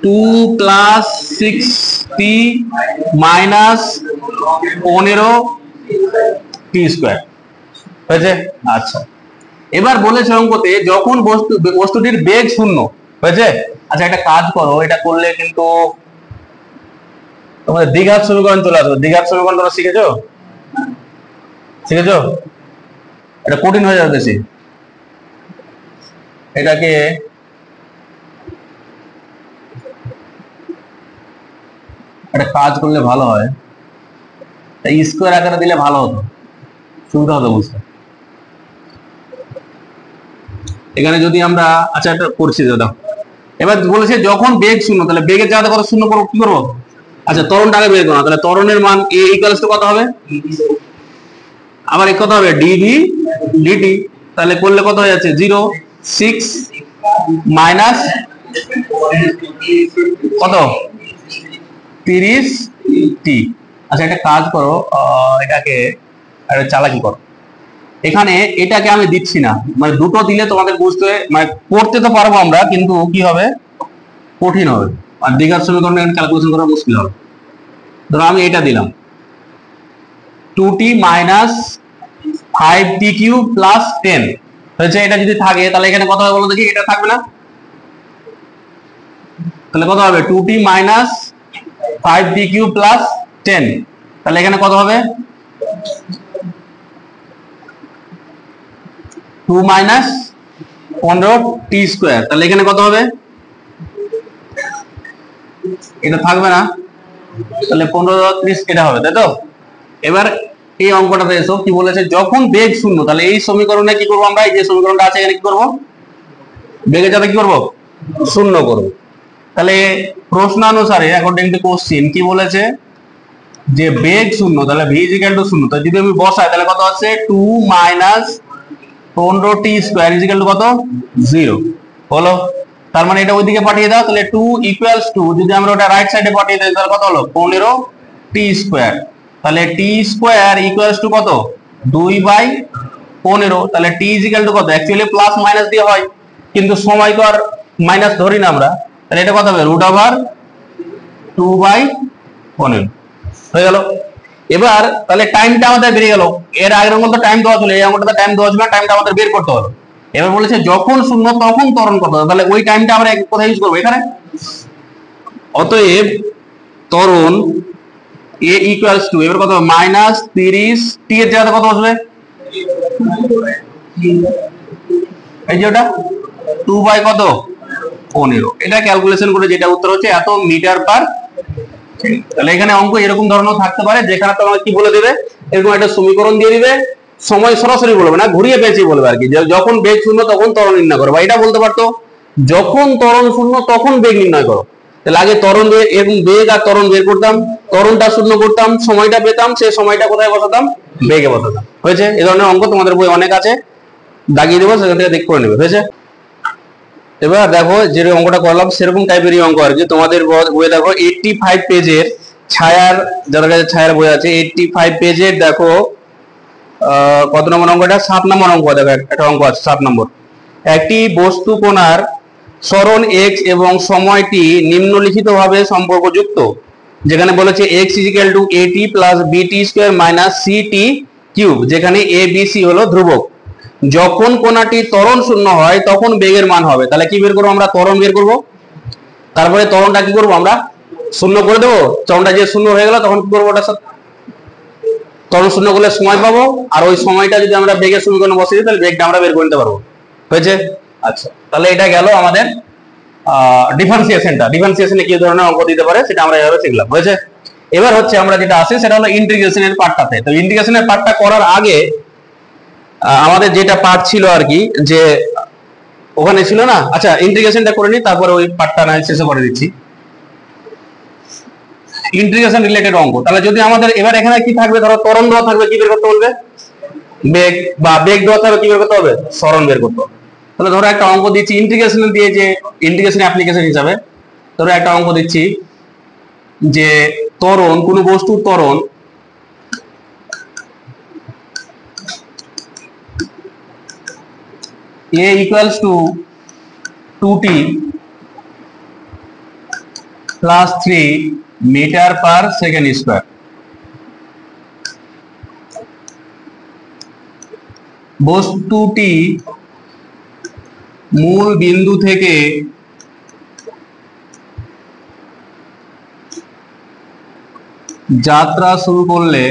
[SPEAKER 1] 2 plus 6t minus 15t square হয়েছে। আচ্ছা, এবার বলেছে অঙ্কতে যখন বস্তুটির বেগ 0, হয়েছে? আচ্ছা একটা কাজ করো, এটা করলে কিন্তু তোমাদের দ্বিঘাত সমীকরণ চলে আসবে। দ্বিঘাত সমীকরণ তোমরা শিখেছো? শিখেছো? এটা কঠিন হয়ে যাবে বেশি। এটাকে একটা কাজ করলে ভালো হয়, স্কোয়ার আকারে দিলে ভালো হতো, সুবিধা হতো বুঝতে। এখানে যদি আমরা, আচ্ছা এটা করছি দাদা, এবার বলেছে যখন বেগ শূন্য, তাহলে বেগের জায়গাতে কত শূন্য করবো, কি করবো? আচ্ছা ত্বরণটা আগে বের করো, তাহলে ত্বরণের মান এ ইকুয়ালস টু কত হবে? আবার এক কত হবে? DV DT. তাহলে করলে কত হয়ে যাচ্ছে? 0.6 মাইনাস কত? 30 টি। আচ্ছা একটা কাজ করো, এটাকে একটা চালাকি করো, এখানে এটাকে আমি দিচ্ছি না, মানে দুটো দিলে তোমাদের বুঝতে, মানে করতে তো পারবো আমরা, কিন্তু কি হবে, কঠিন হবে, আর দ্বিঘাত সমীকরণ ক্যালকুলেশন করা মুশকিল হবে। ধরো আমি এটা দিলাম 2t minus 5t cube plus 10 হয়েছে। এটা যদি থাকে তাহলে এখানে কত হবে বলো দেখি? এটা থাকবে না, তাহলে কত হবে? 2t minus 5t cube plus 10, তাহলে এখানে কত হবে? 2 মাইনাস 15t স্কোয়ার, তাহলে এখানে কত হবে? এটা থাকবে না, তাহলে 15 এটা হবে, তাই তো? এবার এই অঙ্কটাতে এসো, কি বলেছে? যখন বেগ শূন্য, তাহলে এই সমীকরণে কি করবো আমরা? এই যে সমীকরণটা আছে এখানে কি করবো? বেগের যাতে কি করবো? শূন্য করবো। তাহলে প্রশ্নানুসারে অ্যাকর্ডিং টু কোশ্চিন কি বলেছে? যে বেগ শূন্য, তাহলে ভি ইজ ইকুয়াল টু শূন্য, তো যদি আমি বসাই তাহলে কত আছে? 2 minus 15t square is equal to কত? 0 হলো। তার মানে এটা ওইদিকে পাঠিয়ে দাও, তাহলে 2 ইকুয়ালস টু, যদি আমরা ওটা রাইট সাইডে পাঠিয়ে দিই তাহলে কত হলো? 15t square. তাহলে t স্কোয়ার ইকুয়ালস টু কত? 2/15। তাহলে t ইজ ইকুয়াল টু কত? অ্যাকচুয়ালি প্লাস মাইনাস দিয়ে হয়, কিন্তু সময় তো আর মাইনাস ধরি না আমরা, তাহলে এটা কত হবে? √2/15 হয়ে গেল। এবার তাহলে টাইমটা আমাদের বেরিয়ে গেল, এর আগের অঙ্ক তো টাইম দেওয়া ছিল, এই অঙ্কটাতে টাইম দেওয়া ছিল না, টাইমটা আমাদের বের করতে হলো। এবার বলেছে যখন শূন্য তখন ত্বরণ কত, তাহলে ওই টাইমটা আমরা কোথায় ইউজ করবো? এখানে। অতএব ত্বরণ এ ইকুয়ালস টু, এবার কত? মাইনাস 30 টি এর জায়গাতে কত বসবে? এই যে ওটা 2 বাই কত? 15। এটা ক্যালকুলেশন করে যেটা উত্তর হচ্ছে এত মিটার পার। তাহলে এখানে অঙ্ক এরকম ধরনের থাকতে পারে, যেখানে তোমার কি বলে দেবে, এরকম একটা সমীকরণ দিয়ে দিবে, সময় সরাসরি বলবে না, ঘুরিয়ে পেঁচিয়ে বলবে আর কি, যখন বেগ শূন্য তখন ত্বরণ নির্ণয় করো, বা এটা বলতে পারতো যখন ত্বরণ শূন্য তখন বেগ নির্ণয় করো। তাহলে আগে ত্বরণ বেগ, এরকম বেগ আর ত্বরণ বের করতাম, ত্বরণটা শূন্য করতাম, সময়টা পেতাম, সেই সময়টা কোথায় বসাতাম? বেগে বসাতাম। হয়েছে? এই ধরনের অঙ্ক তোমাদের বই অনেক আছে, দাগিয়ে দেবো, সেখান থেকে দেখ করে নেবে। হয়েছে? এবার দেখো যে অঙ্কটা করলাম সেরকম টাইপেরই অঙ্ক আর কি, তোমাদের বইয়ে দেখো 85 পেজের ছায়ার, যাদের কাছে ছায়ার বই আছে, 85 পেজের দেখো কত নম্বর অঙ্কটা? 7 নম্বর অঙ্ক। দেখো একটা অঙ্ক আছে 7 নম্বর। একটি বস্তু কণার সরণ x এবং সময়টি নিম্নলিখিত ভাবে সম্পর্কযুক্ত, যেখানে বলেছে x is equal two at plus bt square minus ct cube, যেখানে a b c হলো ধ্রুবক। যখন কোণাটি ত্বরণ শূন্য হয় তখন বেগের মান হবে। তাহলে কি বের করবো আমরা? ত্বরণ বের করব। তারপরে ত্বরণটা কি করবো আমরা? শূন্য করে দেবো। ত্বরণটা যে শূন্য হয়ে গেল তখন কি করবো? ওটা ত্বরণ শূন্য করলে সময় পাবো, আর ওই সময়টা যদি আমরা বেগের সমীকরণে বসিয়ে দিই তাহলে বেগটা আমরা বের করে নিতে পারবো। হয়েছে? আচ্ছা তাহলে এটা গেল আমাদের ডিফারেন্সিয়েশনটা। ডিফারেন্সিয়েশনে কি ধরনের অঙ্ক দিতে পারে সেটা আমরা এভাবে শিখলাম। হয়েছে? এবার হচ্ছে আমরা যেটা আসি সেটা হলো ইন্টিগ্রেশনের পার্টটাতে। তো ইন্টিগ্রেশনের পার্টটা করার আগে আমাদের যেটা পার্ট ছিল আর কি, যে ওখানে ছিল না, আচ্ছা ইন্টিগ্রেশনটা করে নিই, তারপরে ওই পার্টটা না শেষে করে দিচ্ছি। ইন্টিগ্রেশন রিলেটেড অঙ্ক, তাহলে যদি আমাদের এবার এখানে কি থাকবে? ধরো ত্বরণ দেওয়া থাকবে, কি বের করতে বলবে? বেগ, বা বেগ দেওয়া থাকবে, কি বের করতে হবে? সরণ বের করতে হবে। তাহলে ধরো একটা অঙ্ক দিচ্ছি ইন্টিগ্রেশন দিয়ে, যে ইন্টিগ্রেশন অ্যাপ্লিকেশন হিসাবে ধরো একটা অঙ্ক দিচ্ছি, যে ত্বরণ, কোন বস্তুর ত্বরণ a equals to 2t plus 3 meter per second square। বস্তুটি মূল বিন্দু থেকে যাত্রা শুরু করলে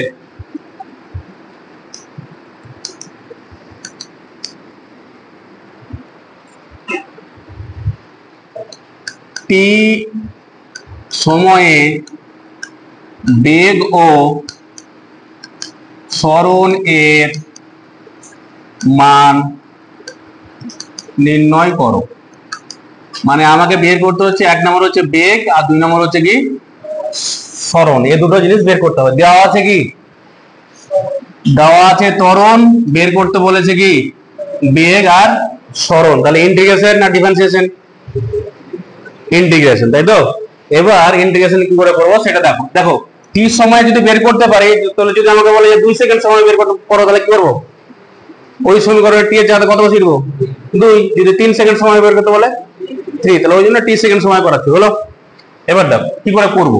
[SPEAKER 1] টি সময়ে বেগ ও সরণ এর মান নির্ণয় করো। মানে আমাকে বের করতে হচ্ছে, এক নম্বর হচ্ছে বেগ আর দুই নম্বর হচ্ছে কি সরণ, এই দুটো জিনিস বের করতে হবে। দেওয়া আছে কি, দেওয়া আছে ত্বরণ, বের করতে বলেছে কি বেগ আর সরণ। তাহলে ইন্টিগ্রেশন না ডিফারেন্সিয়েশন? ইন্টিগ্রেশন, তাই তো। এবার ইন্টিগ্রেশন কি করে করবো সেটা দেখো। দেখো টি সময় যদি বের করতে পারি, তাহলে যদি আমাকে বলে যে 2 সেকেন্ড সময় বের করতে পারো, তাহলে কি করবো? ওই সমীকরণে টি এর জায়গাতে কত বসিয়ে দেবো? 2। যদি 3 সেকেন্ড সময় বের করতে বলে 3, তাহলে ওই জন্য টি সেকেন্ড সময় করাচ্ছি, হলো। এবার দেখো কি করে করবো।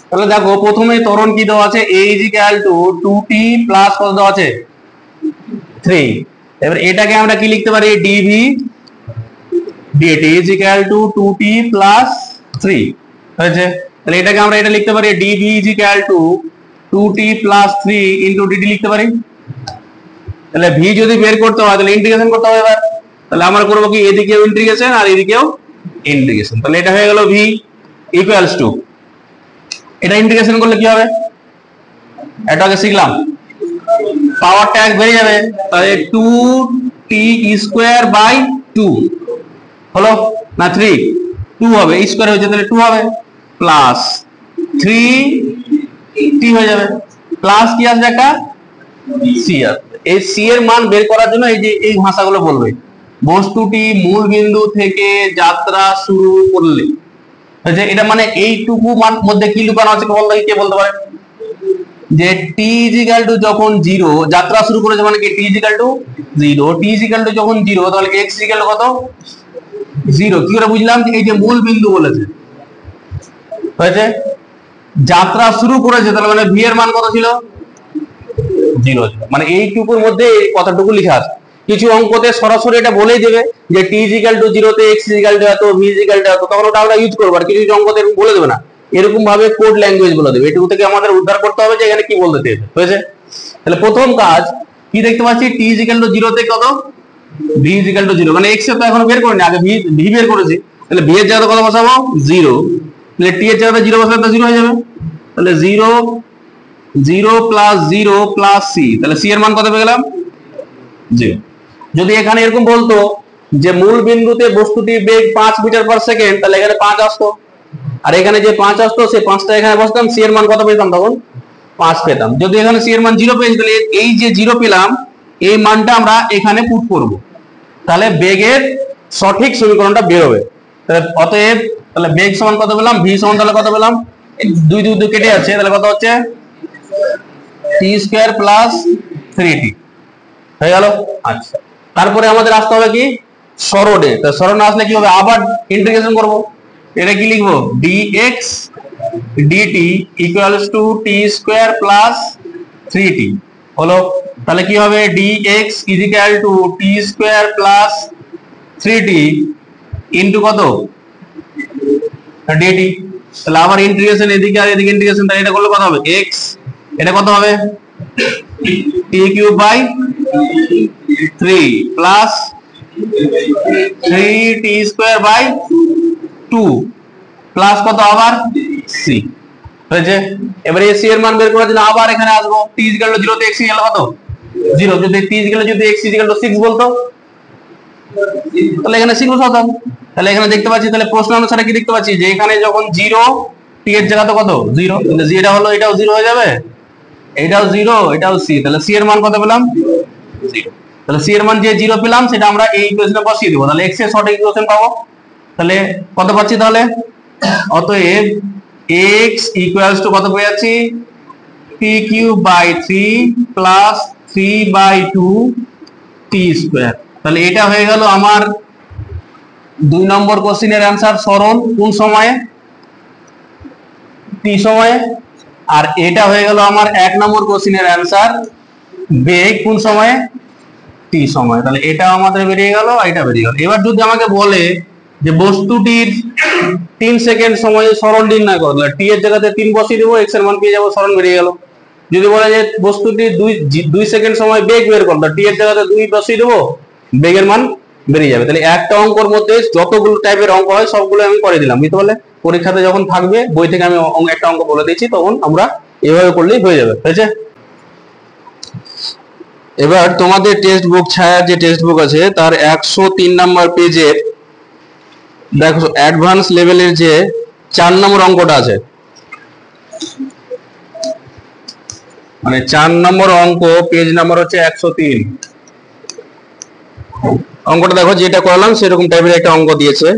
[SPEAKER 1] তাহলে দেখো প্রথমে ত্বরণ কি দেওয়া আছে, a = 2t প্লাস কত দেওয়া আছে 3। এবার এটাকে আমরা কি লিখতে পারি, dv dt = 2t প্লাস 3 হয়েছে। তাহলে এটাকে আমরা এটা লিখতে পারি dv = 2t plus 3 into dt লিখতে পারি। তাহলে v যদি বের করতে হয় তাহলে ইন্টিগ্রেশন করতে হবে। এবার তাহলে আমরা করব কি, এদিকেও ইন্টিগ্রেশন আর এদিকেও ইন্টিগ্রেশন। তাহলে এটা হয়ে গেল v ইকুয়ালস টু, এটা ইন্টিগ্রেশন করলে কি হবে, এটাকে শিখলাম, পাওয়ার ট্যাগ বেরিয়ে যাবে, তাহলে 2t²/2 হলো না 3, 2 হবে, স্কয়ার হয়েছে তাহলে 2 হবে, প্লাস 3t হয়ে যাবে, প্লাস কি আসবে একটা c আসবে। এই c এর মান বের করার জন্য এই যে এই ভাষাগুলো বলবে, বস্তুটি মূল বিন্দু থেকে যাত্রা শুরু করলে, এটা মানে এইটুকু মধ্যে কি লুকানো আছে কে বলতে পারে? যে t = যখন 0 যাত্রা শুরু করেছে, মানে কি t = 0, t = যখন 0 তাহলে x = কত 0। কি করে বুঝলাম? এই যে মূল বিন্দু বলেছে, হয়েছে, যাত্রা শুরু করেছে, তাহলে মানে v এর মান কত ছিল 0 ছিল, মানে এইটুকুর মধ্যে কতটুকু লেখা আছে। কিছু অঙ্কতে সরাসরি এটা বলেই দেবে যে t = 0 তে x = এত, v = এত, তখন ওটা আমরা ইউজ করব। আর কিছু কিছু অঙ্কতে বলে দেবে না, এরকম ভাবে কোড ল্যাঙ্গুয়েজ বলে দেবে। এটুকু থেকে আমাদের উদ্ধার করতে হবে যে এখানে কি বলতে চেয়েছে, হয়েছে। তাহলে প্রথম কাজ কি দেখতে পাচ্ছি, t = 0 তে কত v = 0, মানে x এর তো এখনো বের করিনি, আগে v বের করেছি। তাহলে v এর জায়গাতে কত বসাবো 0, তাহলে t এর জায়গাতে 0 বসালে তো 0 হয়ে যাবে। তাহলে 0 0 প্লাস 0 প্লাস c, তাহলে c এর মান কত পেয়ে গেলাম 0। যদি এখানে এরকম বলতো যে মূল বিন্দুতে বস্তুটির বেগ 5 মিটার/সেকেন্ড, তাহলে এখানে 5 আসতো, আর এখানে যে 5 আসতো সেই 5টা এখানে বসতাম, c এর মান কত পেতাম তখন 5 পেতাম। যদি এখানে c এর মান 0 পেয়েছি, তাহলে এই যে 0 পেলাম এই মানটা আমরা এখানে পুট করব, তাহলে বেগের সঠিক সমীকরণটা বের হবে। অতএব তাহলে বেগ সমান কত পেলাম, v সমান তাহলে কত পেলাম, 2 2 2 কেটে যাচ্ছে, তাহলে কত হচ্ছে t² প্লাস 3t হয়ে গেল। আচ্ছা, তারপরে আমাদের আসতে হবে কি সরণে। তো সরণে আসলে কি হবে, আবার ইন্টিগ্রেশন করব। এটা কি লিখবো, dx dt = t² plus 3t হলো। তাহলে কি হবে, dx = t² plus 3t into কত dt। তাহলে আবার ইন্টিগ্রেশন, এদিকে আর এদিকে ইন্টিগ্রেশন, তাহলে এটা করলে কত হবে x, এটা কত হবে t³/3 প্লাস 3t²/2 প্লাস কত আবার c হয়েছে। এবারে c এর মান বের করার জন্য আবার এখানে আসবো, t = 0 তে x = কত 0, যদি t = x = 6 বলতো তাহলে এখানে 6 বসাতাম। তাহলে এখানে দেখতে পাচ্ছি, তাহলে প্রশ্ন অনুসারে কি দেখতে পাচ্ছি যে এখানে যখন 0, t এর জায়গাতে কত 0, তাহলে যেটা হলো এটাও 0 হয়ে যাবে, এটাও 0, এটাও c, তাহলে c এর মান কত পেলাম 0। তাহলে c এর মান যে 0 পেলাম সেটা আমরা এই ইকুয়েশনে বসিয়ে দেব, তাহলে x এর সঠিক ইকুয়েশন পাবো। তাহলে কত পাচ্ছি, তাহলে অতএব x = কত পেয়ে যাচ্ছি, t³/3 প্লাস 3/2 t²। তাহলে এটা হয়ে গেল আমার 2 নম্বর কোশ্চেনের অ্যান্সার, সরণ কোন সময়ে t সময়ে। আর এটা হয়ে গেল আমার 1 নম্বর কোশ্চেনের অ্যান্সার, বেগ কোন সময়ে t সময়ে। তাহলে এটা আমাদের বেরিয়ে গেল, এটা বেরিয়ে গেল। এবার যদি আমাকে বলে যে বস্তুটির 3 সেকেন্ড সময়ে সরণ নির্ণয় করো, তাহলে টি এর জায়গাতে 3 বসিয়ে দেবো, এক্স এর মান পেয়ে যাবো, সরণ বেরিয়ে গেল। যদি বলা যায় বস্তুটি 2 সেকেন্ড সময় বেগ বের করো, টি এর জায়গাতে 2 বসিয়ে দেবো, বেগের মান বেরিয়ে যাবে। তাহলে একটা অঙ্কর মধ্যে যতগুলো টাইপের অঙ্ক হয় সবগুলো আমি করে দিলাম, বুঝতে পারলে? পরীক্ষাতে যখন থাকবে বই থেকে আমি একটা অঙ্ক বলে দিচ্ছি, তখন আমরা এভাবে করলেই হয়ে যাবে, হয়েছে? এবার তোমাদের টেক্সট বুক, ছায়ার যে টেক্সট বুক আছে তার 103 নম্বর পেজের দেখো অ্যাডভান্স লেভেলের যে 4 নম্বর অঙ্কটা আছে, মানে 4 নম্বর অঙ্ক, পেজ নাম্বার হচ্ছে 103। অঙ্কটা দেখো, যেটা করলাম সেরকম টাইপের একটা অঙ্ক দিয়েছে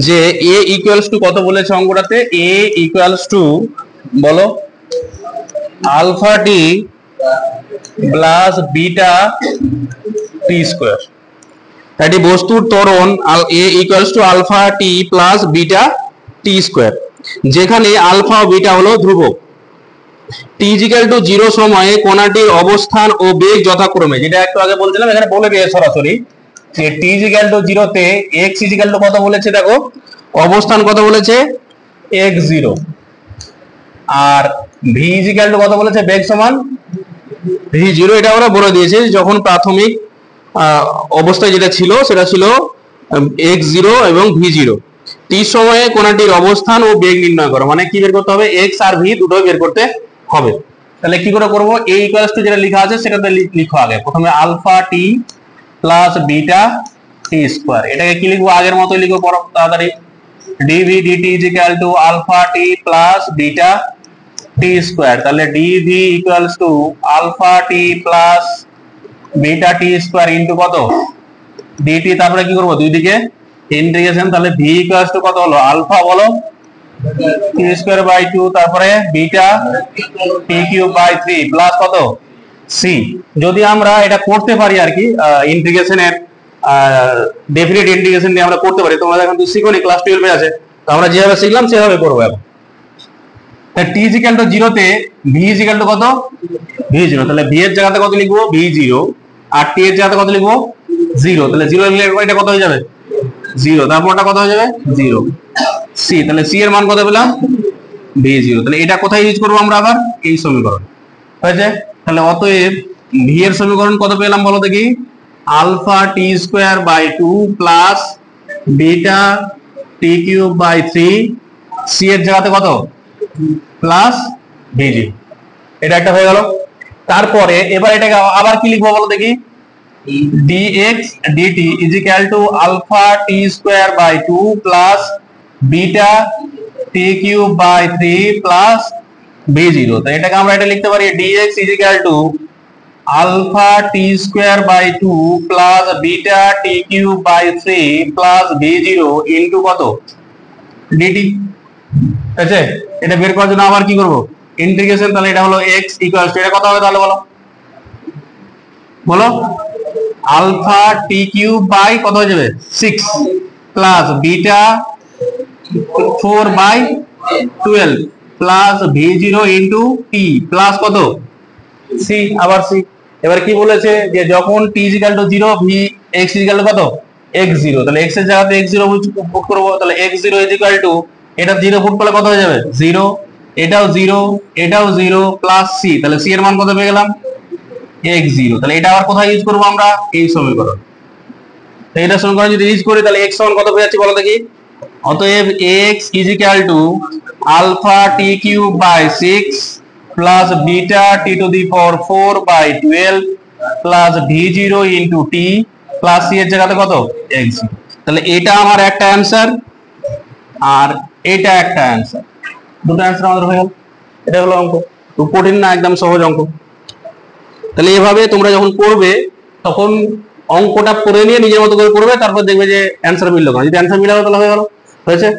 [SPEAKER 1] যে এ ইকুয়ালস টু কত বলেছে অঙ্কটাতে, এ ইকুয়ালস টু বলো আলফা টি প্লাস বিটা টি স্কোয়ার। একটি বস্তুর ত্বরণ a equals to alpha T plus beta T square, যেখানে আলফা ও বিটা হলো ধ্রুবক। টি ইজিক্যাল টু 0 সময়ে কণাটির অবস্থান ও বেগ যথাক্রমে, যেটা একটু আগে বলছিলাম, এখানে বলে দিয়ে সরাসরি যে টি ইজিক্যাল টু 0 তে এক্স ইজিক্যাল টু কত বলেছে, দেখো অবস্থান কত বলেছে, x0, আর ভি ইজিক্যাল টু কত বলেছে, বেগ সমান v0। এটা ওরা বলে দিয়েছে যখন প্রাথমিক অবস্থায় যেটা ছিল সেটা ছিল x0 এবং v0। টি সময়ে কোণাটির অবস্থান ও বেগ নির্ণয় করো, মানে কি বের করতে হবে, x আর v দুটোই বের করতে হবে। তাহলে কি করে করবো, a ইকুয়ালস টু যেটা লেখা আছে সেটাতে লিখো আগে, প্রথমে আলফা টি প্লাস বিটা টি স্কোয়ার, এটাকে কি লিখবো, আগের মতোই লিখবো, পর তাড়াতাড়ি dv dt equal to alpha T plus beta T square. তাহলে dv equals to alpha T plus beta T square into কত dt, তারপরে কি করবো, দুই দিকে ইন্টিগ্রেশন। তাহলে v ইকুয়ালস টু কত হলো, আলফা বলো টি স্কোয়ার বাই 2, তারপরে beta T cube by 3 plus কত সি। যদি আমরা এটা করতে পারি আর কি, ইন্টিগ্রেশনের ডেফিনিট ইন্টিগ্রেশন দিয়ে আমরা করতে পারি, তোমরা এখন তো শিখোনি, ক্লাস 12 এ আছে, তো আমরা যেভাবে শিখলাম সেভাবে করবো এখন। টি ইজিক্যাল টু 0 তে ভি ইজিক্যাল টু কত, v0, তাহলে ভি এর জায়গাতে কত লিখবো, v0, আর টি এর জায়গাতে কত লিখবো, 0, তাহলে 0 লিখলে এটা কত হয়ে যাবে, 0, তারপরটা কত হয়ে যাবে, 0 সি। তাহলে সি এর মান কত পেলাম, v0। তাহলে এটা কোথায় ইউজ করবো আমরা, আবার এই সমীকরণ, হয়েছে? তাহলে অতএব ভি এর সমীকরণ কত পেলাম বলো দেখি, alpha T square by 2 plus beta T cube by 3, C এর জায়গাতে কত প্লাস v0, এটা একটা হয়ে গেল। তারপরে এবার এটাকে আবার কি লিখবো বলো দেখি, dx dt is equal to alpha t square by 2 plus beta t cube by 3 plus b0। তো এটাকে আমরা এটা লিখতে পারি dx is equal to alpha t square by 2 plus beta t cube by 3 plus b0 into কত dt। ঠিক আছে, এটা বের করার জন্য আবার কি করব, ইন্টিগ্রেশন। তাহলে এটা হলো x ইকুয়ালস টু, এটা কত হবে তাহলে বলো, বলো আলফা টি কিউব বাই কত হয়ে যাবে 6 plus beta 4 by 12 plus v0 into T plus কত সি, আবার সি। এবার কি বলেছে যে যখন t equal to 0 v x equal to কত x0, তাহলে x এর জায়গাতে x0 পুট করব, তাহলে x0 ইজ ইকুয়াল টু, এটা 0 পুট করলে কত হয়ে যাবে 0, এটাও 0, এটাও 0 প্লাস সি, তাহলে সি এর মান কত পেয়ে গেলাম x0। তাহলে এটা আবার কোথায় ইউজ করব আমরা, এই সমীকরণ। তো এটা সমীকরণ যদি ইউজ করি তাহলে x সমান কত পেয়ে যাচ্ছে বলো দেখি, অতএব x is equal to alpha T cube by 6 plus beta T to the power 4 by 12 plus v0 into T plus C এর জায়গাতে কত x0। তাহলে এটা আমার একটা অ্যানসার আর এটা একটা অ্যানসার, দুটো অ্যানসার আমাদের হয়ে গেল। এটা হলো অঙ্ক, তো কঠিন না, একদম সহজ অঙ্ক। তাহলে এভাবে তোমরা যখন করবে তখন অঙ্কটা করে নিয়ে নিজের মতো করে করবে, তারপর দেখবে যে অ্যানসার মিললো না, যদি অ্যানসার মিলাবে তাহলে হয়ে গেল, হয়েছে।